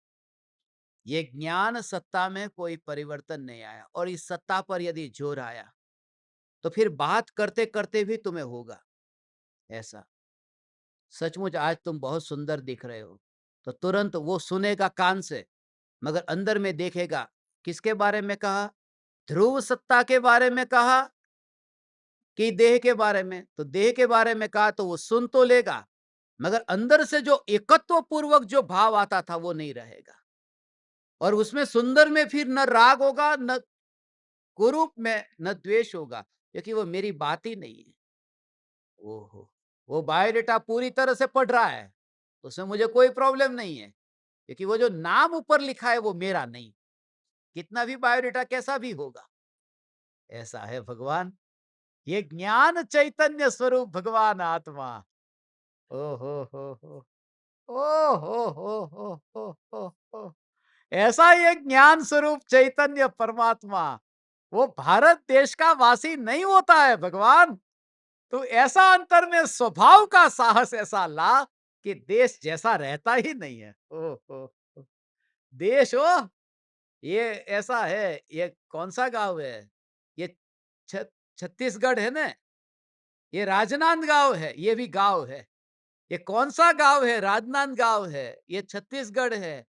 ये ज्ञान सत्ता में कोई परिवर्तन नहीं आया और इस सत्ता पर यदि जोर आया तो फिर बात करते करते भी तुम्हें होगा ऐसा। सचमुच आज तुम बहुत सुंदर दिख रहे हो, तो तुरंत वो सुनेगा कान से, मगर अंदर में देखेगा। किसके बारे में कहा? ध्रुव सत्ता के बारे में कहा कि देह के बारे में? तो देह के बारे में कहा तो वो सुन तो लेगा, मगर अंदर से जो एकत्व पूर्वक जो भाव आता था वो नहीं रहेगा। और उसमें सुंदर में फिर न राग होगा, न कुरूप में न द्वेष होगा, क्योंकि वो मेरी बात ही नहीं है। ओहो! वो बायोडेटा पूरी तरह से पढ़ रहा है, उसमें मुझे कोई प्रॉब्लम नहीं है, क्योंकि वो जो नाम ऊपर लिखा है वो मेरा नहीं। कितना भी बायोडेटा कैसा भी होगा। ऐसा है भगवान, ये ज्ञान चैतन्य स्वरूप भगवान आत्मा। ओ हो हो। ओ हो हो हो हो हो। ऐसा ये ज्ञान स्वरूप चैतन्य परमात्मा वो भारत देश का वासी नहीं होता है भगवान। तो ऐसा अंतर में स्वभाव का साहस ऐसा ला कि देश जैसा रहता ही नहीं है। ओ हो। देश हो ये ऐसा है, ये कौन सा गांव है? ये छ छत्तीसगढ़ है ना? ये राजनांदगांव है, ये भी गांव है। ये कौन सा गांव है? राजनांदगांव है। ये छत्तीसगढ़ है।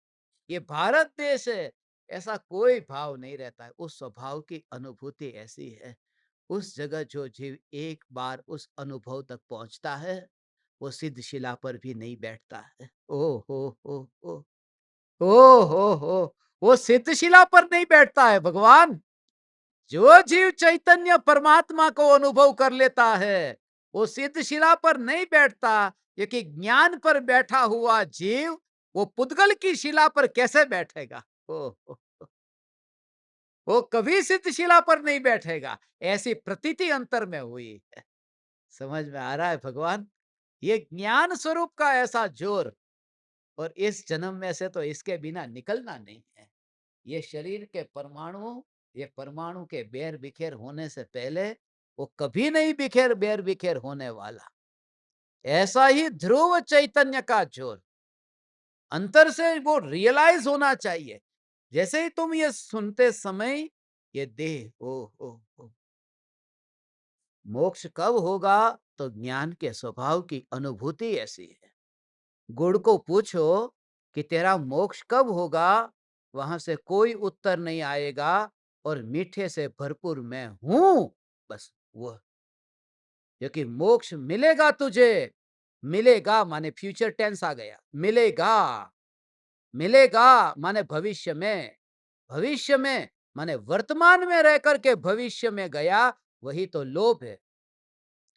ये भारत देश है। ऐसा कोई भाव नहीं रहता है। उस स्वभाव की अनुभूति ऐसी है। उस जगह जो जीव एक बार उस अनुभव तक पहुंचता है, वो सिद्ध शिला पर भी नहीं बैठता है। ओ हो। ओ हो। वो सिद्ध शिला पर नहीं बैठता है भगवान। जो जीव चैतन्य परमात्मा को अनुभव कर लेता है, वो सिद्ध शिला पर नहीं बैठता, क्योंकि ज्ञान पर बैठा हुआ जीव वो पुद्गल की शिला पर कैसे बैठेगा? ओ, वो कभी सिद्ध शिला पर नहीं बैठेगा। ऐसी प्रतीति अंतर में हुई है। समझ में आ रहा है भगवान? ये ज्ञान स्वरूप का ऐसा जोर, और इस जन्म में से तो इसके बिना निकलना नहीं है। ये शरीर के परमाणु, ये परमाणु के बेर बिखेर होने से पहले वो कभी नहीं बेर बिखेर होने वाला। ऐसा ही ध्रुव चैतन्य का जोर अंतर से वो रियलाइज होना चाहिए। जैसे ही तुम ये सुनते समय ये देह ओ मोक्ष कब होगा? तो ज्ञान के स्वभाव की अनुभूति ऐसी है। गुड़ को पूछो कि तेरा मोक्ष कब होगा, वहां से कोई उत्तर नहीं आएगा। और मीठे से भरपूर मैं हूं, बस वो। क्योंकि मोक्ष मिलेगा तुझे। मिलेगा माने फ्यूचर टेंस आ गया। मिलेगा। मिलेगा माने भविष्य में। भविष्य में माने वर्तमान में रह करके भविष्य में गया, वही तो लोभ है।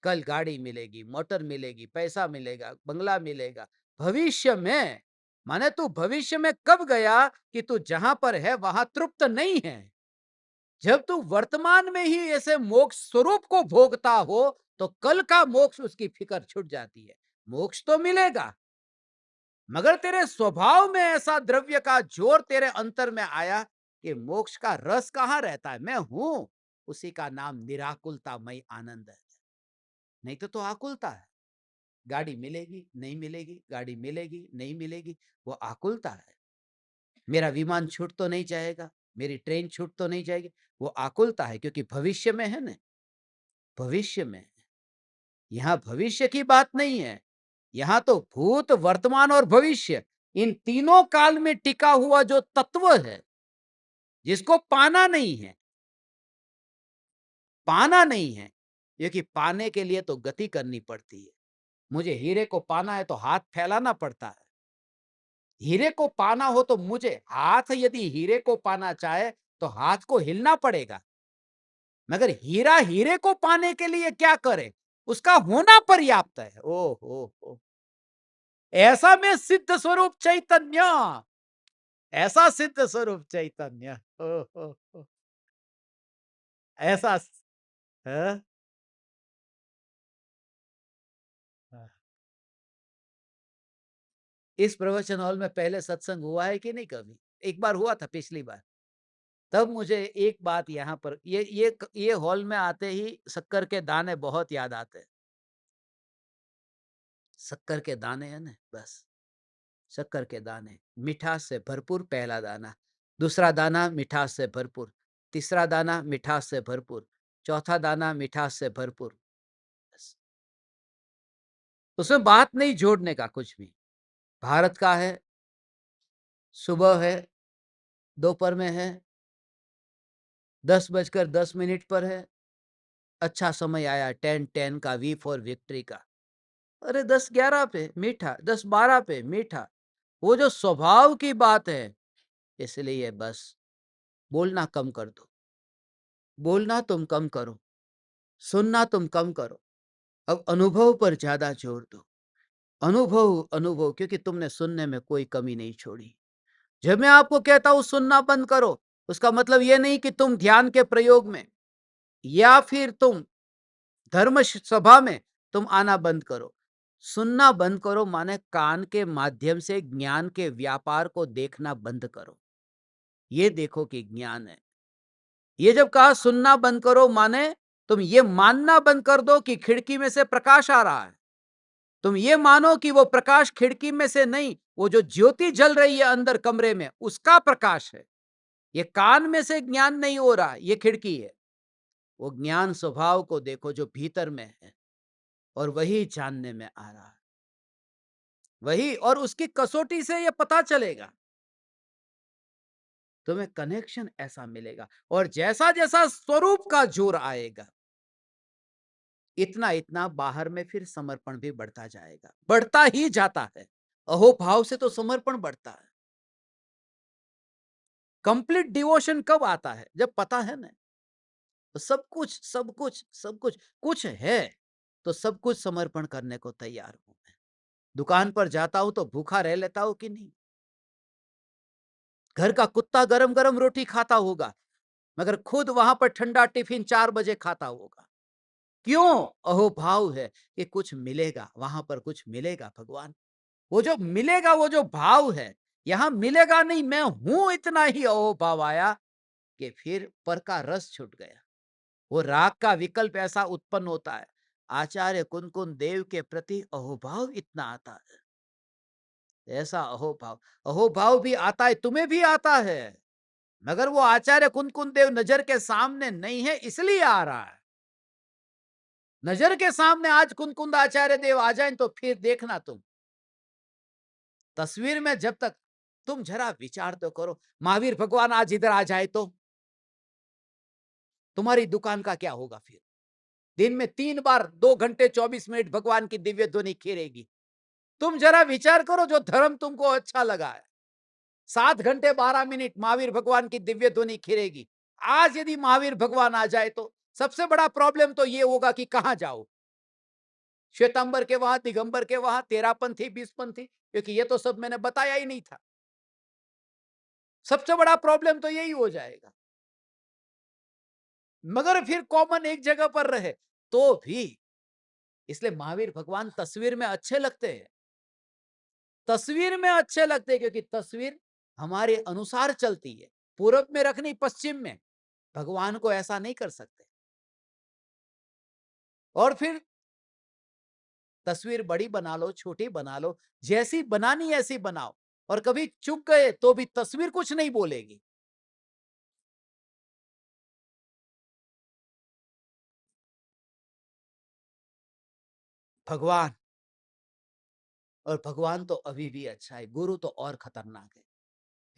कल गाड़ी मिलेगी, मोटर मिलेगी, पैसा मिलेगा, बंगला मिलेगा। भविष्य में माने तू भविष्य में कब गया कि तू जहां पर है वहां तृप्त नहीं है। जब तू वर्तमान में ही ऐसे मोक्ष स्वरूप को भोगता हो, तो कल का मोक्ष उसकी फिक्र छूट जाती है। मोक्ष तो मिलेगा, मगर तेरे स्वभाव में ऐसा द्रव्य का जोर तेरे अंतर में आया कि मोक्ष का रस कहां रहता है? मैं हूं, उसी का नाम निराकुलतामय आनंद है। नहीं तो आकुलता है। गाड़ी मिलेगी नहीं मिलेगी, गाड़ी मिलेगी नहीं मिलेगी, वो आकुलता है। मेरा विमान छूट तो नहीं जाएगा, मेरी ट्रेन छूट तो नहीं जाएगी, वो आकुलता है। क्योंकि भविष्य में है ना, भविष्य में। यहां भविष्य की बात नहीं है। यहां तो भूत, वर्तमान और भविष्य, इन तीनों काल में टिका हुआ जो तत्व है, जिसको पाना नहीं है। पाना नहीं है, क्योंकि पाने के लिए तो गति करनी पड़ती है। मुझे हीरे को पाना है तो हाथ फैलाना पड़ता है। हीरे को पाना हो तो मुझे हाथ, यदि हीरे को पाना चाहे तो हाथ को हिलना पड़ेगा। मगर हीरा हीरे को पाने के लिए क्या करे? उसका होना पर्याप्त है। ओ ऐसा में सिद्ध स्वरूप चैतन्य, ऐसा सिद्ध स्वरूप चैतन्य। ओ ऐसा है? इस प्रवचन हॉल में पहले सत्संग हुआ है कि नहीं कभी? एक बार हुआ था पिछली बार। तब मुझे एक बात यहाँ पर, ये हॉल में आते ही शक्कर के दाने बहुत याद आते हैं। शक्कर के दाने है ना, बस शक्कर के दाने, मिठास से भरपूर पहला दाना, दूसरा दाना मिठास से भरपूर, तीसरा दाना मिठास से भरपूर, चौथा दाना मिठास से भरपूर। बस उसमें बात नहीं जोड़ने का कुछ भी। भारत का है, सुबह है, दोपहर में है, 10:10 पर है। अच्छा समय आया 10:10 का, वी फॉर विक्ट्री का। अरे 10:11 पे मीठा, 10:12 पे मीठा। वो जो स्वभाव की बात है, इसलिए बस बोलना कम कर दो। बोलना तुम कम करो, सुनना तुम कम करो। अब अनुभव पर ज्यादा जोर दो। अनुभव अनुभव, क्योंकि तुमने सुनने में कोई कमी नहीं छोड़ी। जब मैं आपको कहता हूं सुनना बंद करो, उसका मतलब यह नहीं कि तुम ध्यान के प्रयोग में या फिर तुम धर्म सभा में तुम आना बंद करो। सुनना बंद करो माने कान के माध्यम से ज्ञान के व्यापार को देखना बंद करो। ये देखो कि ज्ञान है। ये जब कहा सुनना बंद करो, माने तुम ये मानना बंद कर दो कि खिड़की में से प्रकाश आ रहा है। तुम ये मानो कि वो प्रकाश खिड़की में से नहीं, वो जो ज्योति जल रही है अंदर कमरे में, उसका प्रकाश है। ये कान में से ज्ञान नहीं हो रहा, ये खिड़की है। वो ज्ञान स्वभाव को देखो जो भीतर में है, और वही जानने में आ रहा है, वही। और उसकी कसौटी से ये पता चलेगा, तुम्हें कनेक्शन ऐसा मिलेगा। और जैसा जैसा स्वरूप का जोर आएगा, इतना इतना बाहर में फिर समर्पण भी बढ़ता जाएगा, बढ़ता ही जाता है। अहोभाव से तो समर्पण बढ़ता है। कंप्लीट डिवोशन कब आता है? जब पता है ना, तो सब कुछ सब कुछ सब कुछ कुछ है, तो सब कुछ समर्पण करने को तैयार हूं मैं। दुकान पर जाता हूं तो भूखा रह लेता हूं कि नहीं? घर का कुत्ता गरम गरम रोटी खाता होगा, मगर खुद वहां पर ठंडा टिफिन 4 बजे खाता होगा। क्यों? अहोभाव है कि कुछ मिलेगा, वहां पर कुछ मिलेगा भगवान। वो जो मिलेगा, वो जो भाव है, यहां मिलेगा नहीं, मैं हूं, इतना ही अहोभाव आया कि फिर पर का रस छूट गया। वो राग का विकल्प ऐसा उत्पन्न होता है। आचार्य कुनकुन देव के प्रति अहोभाव इतना आता है, ऐसा अहोभाव। अहोभाव भी आता है, तुम्हें भी आता है, मगर वो आचार्य कुनकुन देव नजर के सामने नहीं है, इसलिए आ रहा है। नजर के सामने आज कुनकुन आचार्य देव आ जाए तो फिर देखना तुम। तस्वीर में जब तक, तुम जरा विचार तो करो, महावीर भगवान आज इधर आ जाए तो तुम्हारी दुकान का क्या होगा फिर? दिन में 3 बार 2 घंटे 24 मिनट भगवान की दिव्य ध्वनि खेलेगी। तुम जरा विचार करो, जो धर्म तुमको अच्छा लगा है, 7 घंटे 12 मिनट महावीर भगवान की दिव्य ध्वनि खिरेगी। आज यदि महावीर भगवान आ जाए तो सबसे बड़ा प्रॉब्लम तो ये होगा कि कहां जाओ, श्वेतांबर के वहां, दिगंबर के वहां, 13 पंथी 20 पंथी, क्योंकि ये तो सब मैंने बताया ही नहीं था। सबसे बड़ा प्रॉब्लम तो यही हो जाएगा। मगर फिर कॉमन एक जगह पर रहे तो भी, इसलिए महावीर भगवान तस्वीर में अच्छे लगते हैं। तस्वीर में अच्छे लगते हैं क्योंकि तस्वीर हमारे अनुसार चलती है। पूरब में रखनी, पश्चिम में, भगवान को ऐसा नहीं कर सकते। और फिर तस्वीर बड़ी बना लो, छोटी बना लो, जैसी बनानी ऐसी बनाओ, और कभी चूक गए तो भी तस्वीर कुछ नहीं बोलेगी। भगवान, और भगवान तो अभी भी अच्छा है, गुरु तो और खतरनाक है।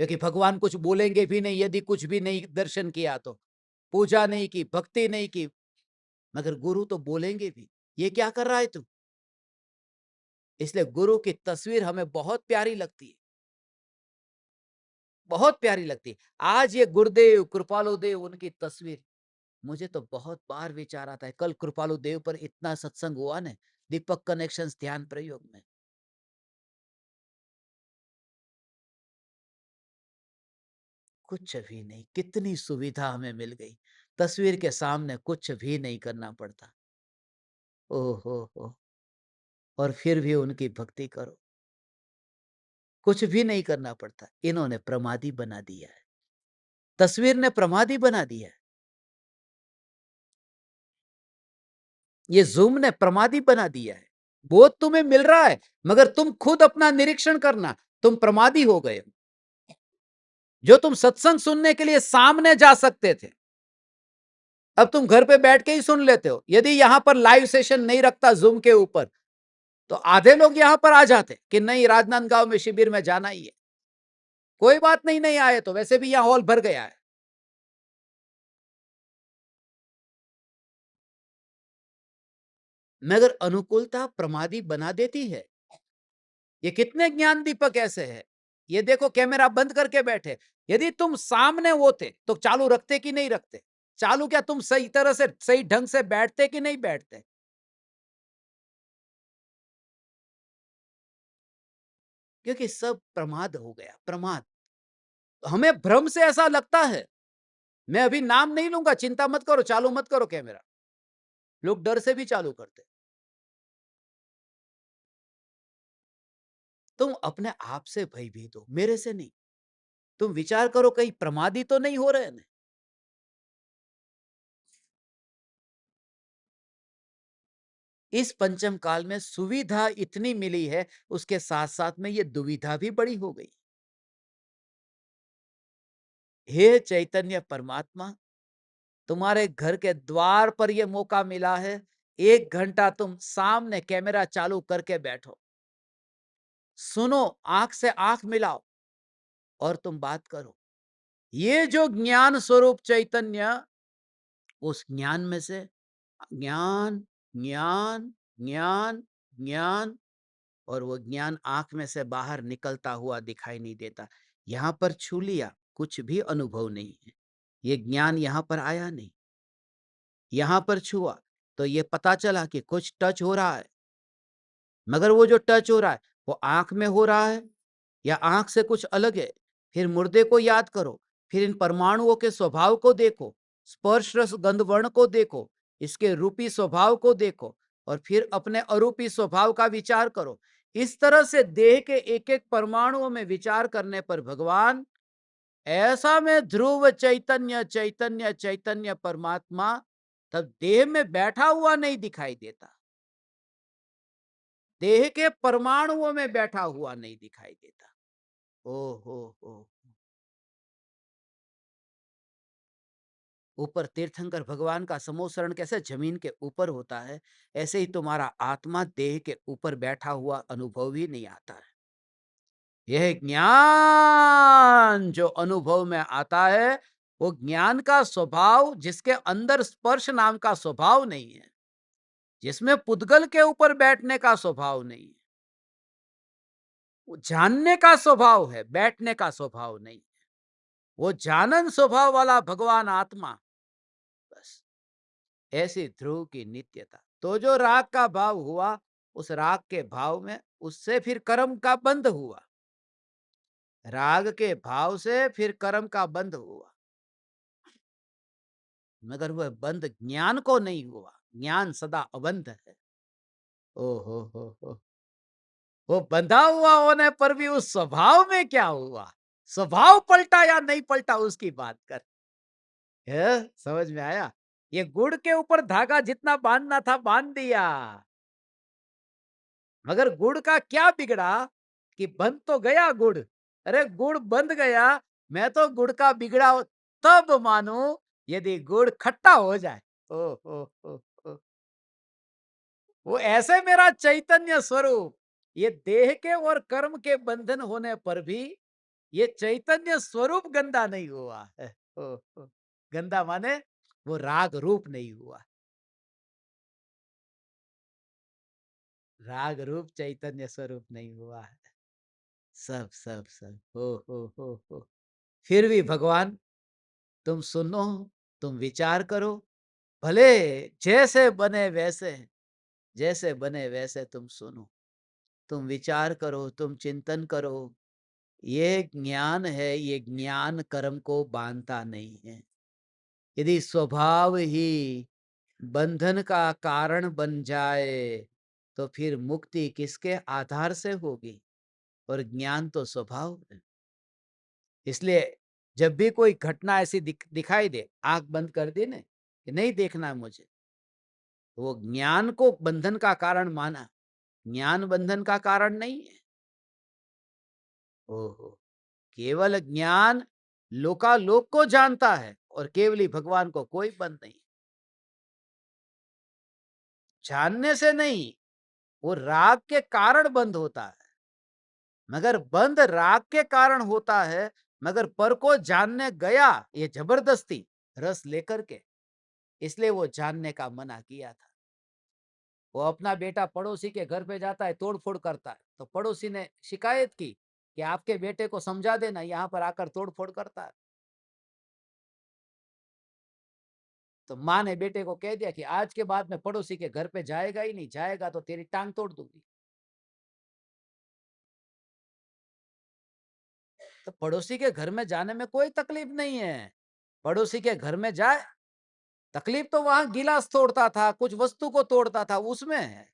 क्योंकि भगवान कुछ बोलेंगे भी नहीं, यदि कुछ भी नहीं दर्शन किया तो, पूजा नहीं की, भक्ति नहीं की, मगर गुरु तो बोलेंगे भी, ये क्या कर रहा है तू? इसलिए गुरु की तस्वीर हमें बहुत प्यारी लगती है, बहुत प्यारी लगती है। आज ये गुरुदेव कृपालु देव, उनकी तस्वीर मुझे तो बहुत बार विचार आता है। कल कृपालु देव पर इतना सत्संग हुआ ना, दीपक कनेक्शंस ध्यान प्रयोग में, कुछ भी नहीं, कितनी सुविधा हमें मिल गई। तस्वीर के सामने कुछ भी नहीं करना पड़ता। हो, और फिर भी उनकी भक्ति करो, कुछ भी नहीं करना पड़ता। इन्होंने प्रमादी बना दिया है, तस्वीर ने प्रमादी बना दिया है, ये जूम ने प्रमादी बना दिया है। बोध तुम्हें मिल रहा है, मगर तुम खुद अपना निरीक्षण करना, तुम प्रमादी हो गए। जो तुम सत्संग सुनने के लिए सामने जा सकते थे, अब तुम घर पे बैठ के ही सुन लेते हो। यदि यहां पर लाइव सेशन नहीं रखता जूम के ऊपर, तो आधे लोग यहां पर आ जाते कि नहीं, राजनांदगांव में शिविर में जाना ही है। कोई बात नहीं, नहीं आए तो वैसे भी यहां हॉल भर गया है। मगर अनुकूलता प्रमादी बना देती है। ये कितने ज्ञान दीपक ऐसे हैं, ये देखो कैमरा बंद करके बैठे। यदि तुम सामने होते तो चालू रखते कि नहीं रखते? चालू क्या तुम सही तरह से, सही ढंग से बैठते कि नहीं बैठते? क्योंकि सब प्रमाद हो गया, प्रमाद। हमें भ्रम से ऐसा लगता है। मैं अभी नाम नहीं लूंगा, चिंता मत करो, चालू मत करो कैमरा। लोग डर से भी चालू करते। तुम अपने आप से भयभीत हो, मेरे से नहीं। तुम विचार करो कहीं प्रमादी तो नहीं हो रहे हैं। इस पंचम काल में सुविधा इतनी मिली है, उसके साथ साथ में ये दुविधा भी बड़ी हो गई। हे चैतन्य परमात्मा, तुम्हारे घर के द्वार पर यह मौका मिला है, 1 घंटा तुम सामने कैमरा चालू करके बैठो, सुनो, आंख से आंख मिलाओ और तुम बात करो। ये जो ज्ञान स्वरूप चैतन्य, उस ज्ञान में से ज्ञान ज्ञान ज्ञान ज्ञान, और वो ज्ञान आंख में से बाहर निकलता हुआ दिखाई नहीं देता। यहां पर छू लिया, कुछ भी अनुभव नहीं है। ये ज्ञान यहां पर आया नहीं, यहां पर छुआ तो ये पता चला कि कुछ टच हो रहा है, मगर वो जो टच हो रहा है वो आंख में हो रहा है या आंख से कुछ अलग है। फिर मुर्दे को याद करो, फिर इन परमाणुओं के स्वभाव को देखो, स्पर्श रस गंध वर्ण को देखो, इसके रूपी स्वभाव को देखो, और फिर अपने अरूपी स्वभाव का विचार करो। इस तरह से देह के एक एक परमाणुओं में विचार करने पर भगवान, ऐसा में ध्रुव चैतन्य चैतन्य चैतन्य परमात्मा तब देह में बैठा हुआ नहीं दिखाई देता, देह के परमाणुओं में बैठा हुआ नहीं दिखाई देता। ओ हो। ऊपर तीर्थंकर भगवान का समोसरण कैसे जमीन के ऊपर होता है, ऐसे ही तुम्हारा आत्मा देह के ऊपर बैठा हुआ अनुभव ही नहीं आता है। यह ज्ञान जो अनुभव में आता है, वो ज्ञान का स्वभाव, जिसके अंदर स्पर्श नाम का स्वभाव नहीं है, जिसमें पुद्गल के ऊपर बैठने का स्वभाव नहीं है, वो जानने का स्वभाव है, बैठने का स्वभाव नहीं है। वो जानन स्वभाव वाला भगवान आत्मा, बस ऐसी ध्रुव की नित्यता। तो जो राग का भाव हुआ, उस राग के भाव में उससे फिर कर्म का बंध हुआ, राग के भाव से फिर कर्म का बंध हुआ, मगर वह बंध ज्ञान को नहीं हुआ। ज्ञान सदा अबंध है। ओ हो। वो बंधा हुआ होने पर भी उस स्वभाव में क्या हुआ, स्वभाव पलटा या नहीं पलटा उसकी बात कर। समझ में आया? ये गुड़ के ऊपर धागा जितना बांधना था बांध दिया, मगर गुड़ का क्या बिगड़ा कि बंध तो गया गुड़। अरे गुड़ बंध गया, मैं तो गुड़ का बिगड़ा तब मानू यदि गुड़ खट्टा हो जाए। ओ हो। वो ऐसे मेरा चैतन्य स्वरूप, ये देह के और कर्म के बंधन होने पर भी ये चैतन्य स्वरूप गंदा नहीं हुआ है। ओ। गंदा माने वो राग रूप नहीं हुआ, राग रूप चैतन्य स्वरूप नहीं हुआ है। सब हो। फिर भी भगवान, तुम सुनो, तुम विचार करो, भले जैसे बने वैसे, जैसे बने वैसे तुम सुनो, तुम विचार करो, तुम चिंतन करो। ये ज्ञान है, ये ज्ञान कर्म को बांधता नहीं है। यदि स्वभाव ही बंधन का कारण बन जाए, तो फिर मुक्ति किसके आधार से होगी? और ज्ञान तो स्वभाव है। इसलिए जब भी कोई घटना ऐसी दिखाई दे, आंख बंद कर दी ने कि नहीं देखना है मुझे, तो वो ज्ञान को बंधन का कारण माना, ज्ञान बंधन का कारण नहीं है। ओहो, केवल ज्ञान लोकालोक को जानता है और केवली भगवान को कोई बंध नहीं। जानने से नहीं, वो राग के कारण बंद होता है, मगर बंद राग के कारण होता है। मगर पर को जानने गया ये जबरदस्ती रस लेकर के, इसलिए वो जानने का मना किया था। वो अपना बेटा पड़ोसी के घर पे जाता है, तोड़फोड़ करता है, तो पड़ोसी ने शिकायत की कि आपके बेटे को समझा देना, यहाँ पर आकर तोड़फोड़ करता है। तो माँ ने बेटे को कह दिया कि आज के बाद में पड़ोसी के घर पे जाएगा ही नहीं, जाएगा तो तेरी टांग तोड़ दूंगी। तो पड़ोसी के घर में जाने में कोई तकलीफ नहीं है, पड़ोसी के घर में जाए, तकलीफ तो वहां गिलास तोड़ता था, कुछ वस्तु को तोड़ता था, उसमें है।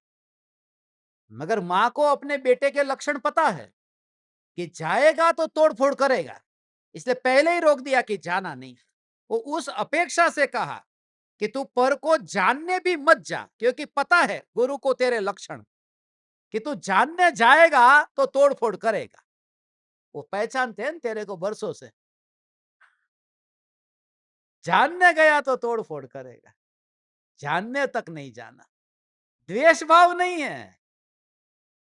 मगर माँ को अपने बेटे के लक्षण पता है कि जाएगा तो तोड़ फोड़ करेगा, इसलिए पहले ही रोक दिया कि जाना नहीं। वो उस अपेक्षा से कहा कि तू पर को जानने भी मत जा, क्योंकि पता है गुरु को तेरे लक्षण कि तू जानने जाएगा तो तोड़फोड़ करेगा। वो पहचानते हैं तेरे को बरसों से, जानने गया तो तोड़फोड़ करेगा, जानने तक नहीं जाना। द्वेष भाव नहीं है,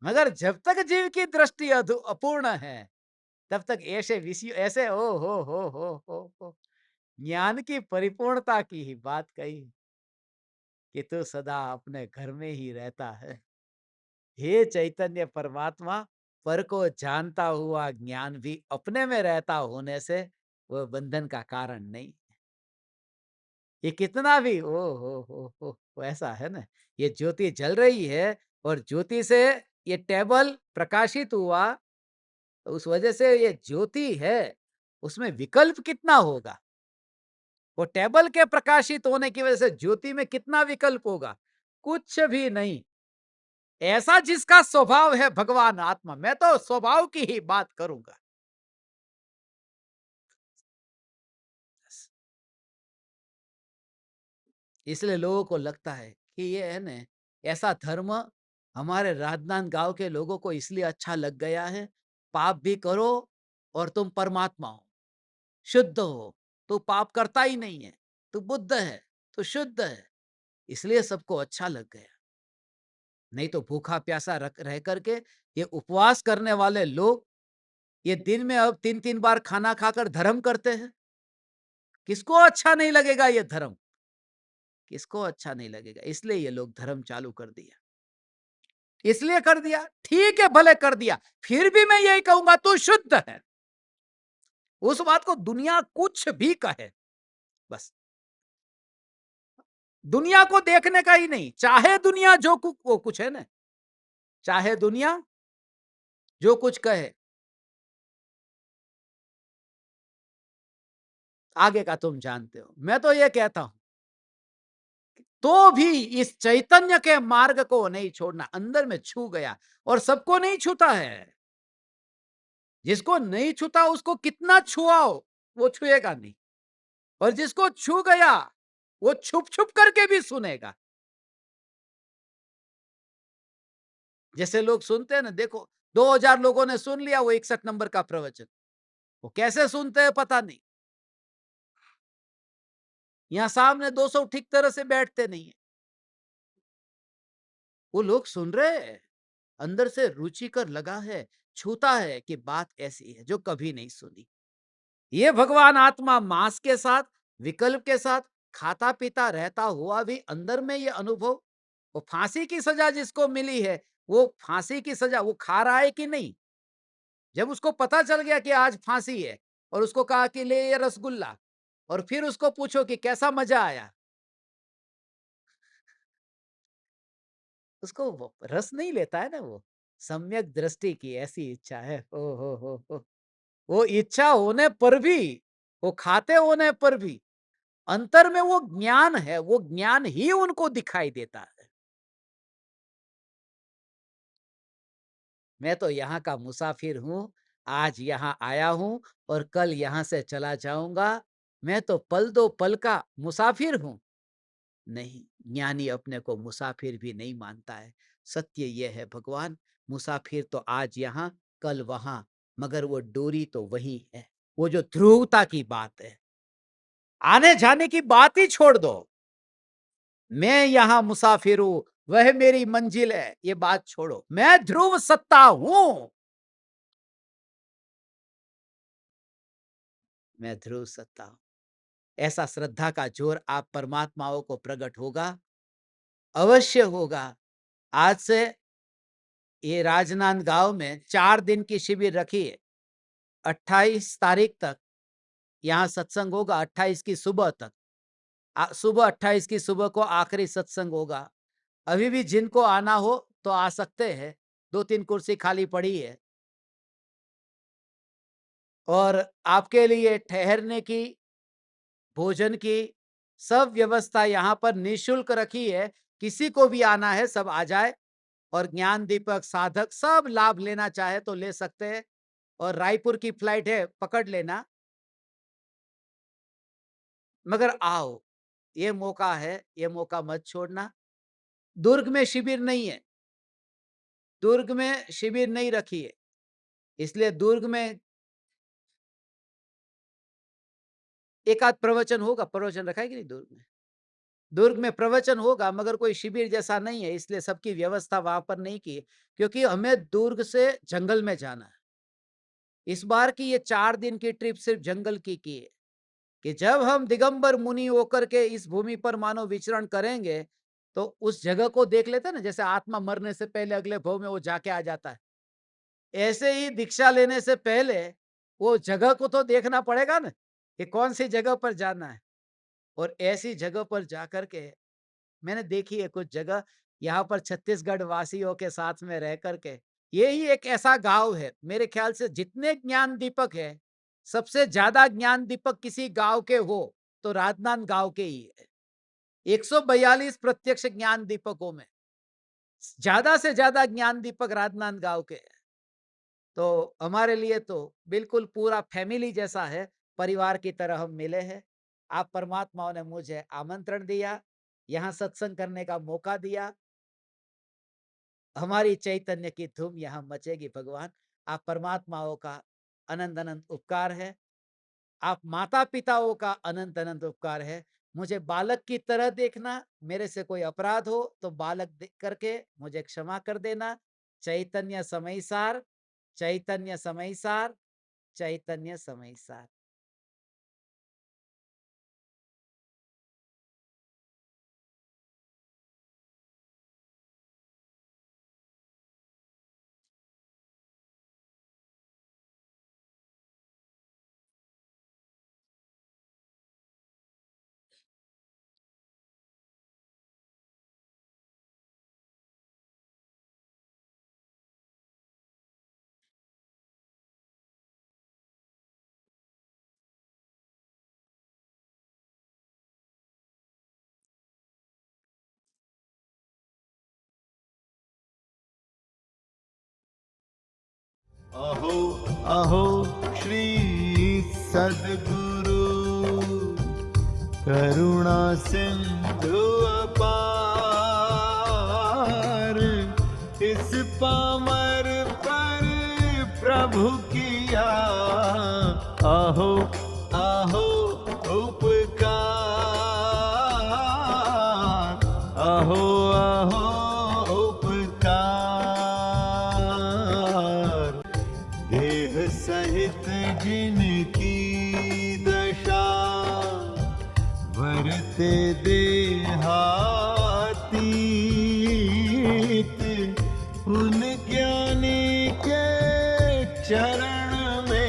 मगर जब तक जीव की दृष्टि अपूर्ण है तब तक ऐसे विषय, ऐसे हो ज्ञान की परिपूर्णता की ही बात कही कि तू सदा अपने घर में ही रहता है। हे चैतन्य परमात्मा, पर को जानता हुआ ज्ञान भी अपने में रहता होने से वह बंधन का कारण नहीं। ये कितना भी हो ऐसा है ना, ये ज्योति जल रही है और ज्योति से ये टेबल प्रकाशित हुआ, तो उस वजह से ये ज्योति है, उसमें विकल्प कितना होगा। वो टेबल के प्रकाशित होने की वजह से ज्योति में कितना विकल्प होगा, कुछ भी नहीं। ऐसा जिसका स्वभाव है भगवान आत्मा, मैं तो स्वभाव की ही बात करूंगा। इसलिए लोगों को लगता है कि ये है ना, ऐसा धर्म हमारे राजनांदगांव के लोगों को इसलिए अच्छा लग गया है, पाप भी करो और तुम परमात्मा हो, शुद्ध हो, तू पाप करता ही नहीं है, तू बुद्ध है, तू शुद्ध है, इसलिए सबको अच्छा लग गया। नहीं तो भूखा प्यासा रह करके ये उपवास करने वाले लोग ये दिन में अब 3-3 बार खाना खाकर धर्म करते हैं। किसको अच्छा नहीं लगेगा ये धर्म, किसको अच्छा नहीं लगेगा। इसलिए ये लोग धर्म चालू कर दिया, इसलिए कर दिया, ठीक है भले कर दिया, फिर भी मैं यही कहूंगा तू शुद्ध है। उस बात को दुनिया कुछ भी कहे, बस दुनिया को देखने का ही नहीं, चाहे दुनिया जो वो कुछ है ना, चाहे दुनिया जो कुछ कहे, आगे का तुम जानते हो। मैं तो ये कहता हूं तो भी इस चैतन्य के मार्ग को नहीं छोड़ना। अंदर में छू गया, और सबको नहीं छूता है, जिसको नहीं छूता उसको कितना छुआओ वो छुएगा नहीं, और जिसको छू गया वो छुप छुप करके भी सुनेगा। जैसे लोग सुनते हैं ना, देखो 2000 लोगों ने सुन लिया वो 61 नंबर का प्रवचन, वो कैसे सुनते हैं पता नहीं। यहां सामने 200 ठीक तरह से बैठते नहीं है, वो लोग सुन रहे हैं, अंदर से रुचिकर लगा है, छूता है कि बात ऐसी है जो कभी नहीं सुनी। ये भगवान आत्मा मांस के साथ, विकल्प के साथ खाता पीता रहता हुआ भी अंदर में ये अनुभव, वो फांसी की सजा जिसको मिली है, वो फांसी की सजा वो खा रहा है कि नहीं। जब उसको पता चल गया कि आज फांसी है, और उसको कहा कि ले ये रसगुल्ला, और फिर उसको पूछो कि कैसा मजा आया, उसको वो रस नहीं लेता है ना। वो सम्यक दृष्टि की ऐसी इच्छा है, ओ हो, वो इच्छा होने पर भी, वो खाते होने पर भी अंतर में वो ज्ञान है, वो ज्ञान ही उनको दिखाई देता है। मैं तो यहाँ का मुसाफिर हूँ, आज यहाँ आया हूँ और कल यहाँ से चला जाऊंगा। मैं तो पल दो पल का मुसाफिर हूँ। नहीं, ज्ञानी अपने को मुसाफिर भी नहीं मानता है। सत्य ये है भगवान, मुसाफिर तो आज यहाँ कल वहां, मगर वो डोरी तो वही है। वो जो ध्रुवता की बात है, आने जाने की बात ही छोड़ दो, मैं यहां मुसाफिर हूं, वह मेरी मंजिल है, ये बात छोड़ो। मैं ध्रुव सत्ता हूं, मैं ध्रुव सत्ता हूं। ऐसा श्रद्धा का जोर आप परमात्माओं को प्रकट होगा, अवश्य होगा। आज से ये राजनांदगांव में 4 दिन की शिविर रखी है। 28 तारीख तक यहाँ सत्संग होगा, 28 की सुबह तक, सुबह 28 की सुबह को आखिरी सत्संग होगा। अभी भी जिनको आना हो तो आ सकते हैं, 2-3 कुर्सी खाली पड़ी है, और आपके लिए ठहरने की, भोजन की सब व्यवस्था यहाँ पर निःशुल्क रखी है। किसी को भी आना है सब आ जाए, और ज्ञान दीपक साधक सब लाभ लेना चाहे तो ले सकते हैं। और रायपुर की फ्लाइट है, पकड़ लेना। मगर आओ, ये मौका है, ये मौका मत छोड़ना। दुर्ग में शिविर नहीं है, दुर्ग में शिविर नहीं रखी है, इसलिए दुर्ग में एक आध प्रवचन होगा, प्रवचन रखा है कि नहीं दुर्ग में? दुर्ग में प्रवचन होगा, मगर कोई शिविर जैसा नहीं है, इसलिए सबकी व्यवस्था वहां पर नहीं की, क्योंकि हमें दुर्ग से जंगल में जाना है। इस बार की ये 4 दिन की ट्रिप सिर्फ जंगल की है, कि जब हम दिगंबर मुनि होकर के इस भूमि पर मानव विचरण करेंगे, तो उस जगह को देख लेते हैं ना, जैसे आत्मा मरने से पहले अगले भव में वो जाके आ जाता है। ऐसे ही दीक्षा लेने से पहले वो जगह को तो देखना पड़ेगा ना, कि कौन सी जगह पर जाना है। और ऐसी जगह पर जाकर के मैंने देखी है कुछ जगह, यहाँ पर छत्तीसगढ़ वासियों के साथ में रह करके, यही एक ऐसा गांव है, मेरे ख्याल से जितने ज्ञान दीपक है, सबसे ज्यादा ज्ञान दीपक किसी गांव के हो तो राजनांद गांव के ही है। 142 प्रत्यक्ष ज्ञान दीपकों में ज्यादा से ज्यादा ज्ञान दीपक राजनांद गांव के हैं। तो हमारे लिए तो बिल्कुल पूरा फैमिली जैसा है, परिवार की तरह हम मिले हैं। आप परमात्माओं ने मुझे आमंत्रण दिया, यहाँ सत्संग करने का मौका दिया। हमारी चैतन्य की धूम यहाँ मचेगी भगवान। आप परमात्माओं का अनंत अनंत उपकार है, आप माता पिताओं का अनंत अनंत उपकार है। मुझे बालक की तरह देखना, मेरे से कोई अपराध हो तो बालक देख करके मुझे क्षमा कर देना। चैतन्य समयसार, चैतन्य समयसार, चैतन्य समयसार। अहो अहो श्री सद्गुरु करुणा सिंधु अपार, इस पामर पर प्रभु किया अहो अहो उपकार, अहो अहो उपकार। देह सहित जिनकी दशा वरते देहातीत, उन ज्ञानी के चरण में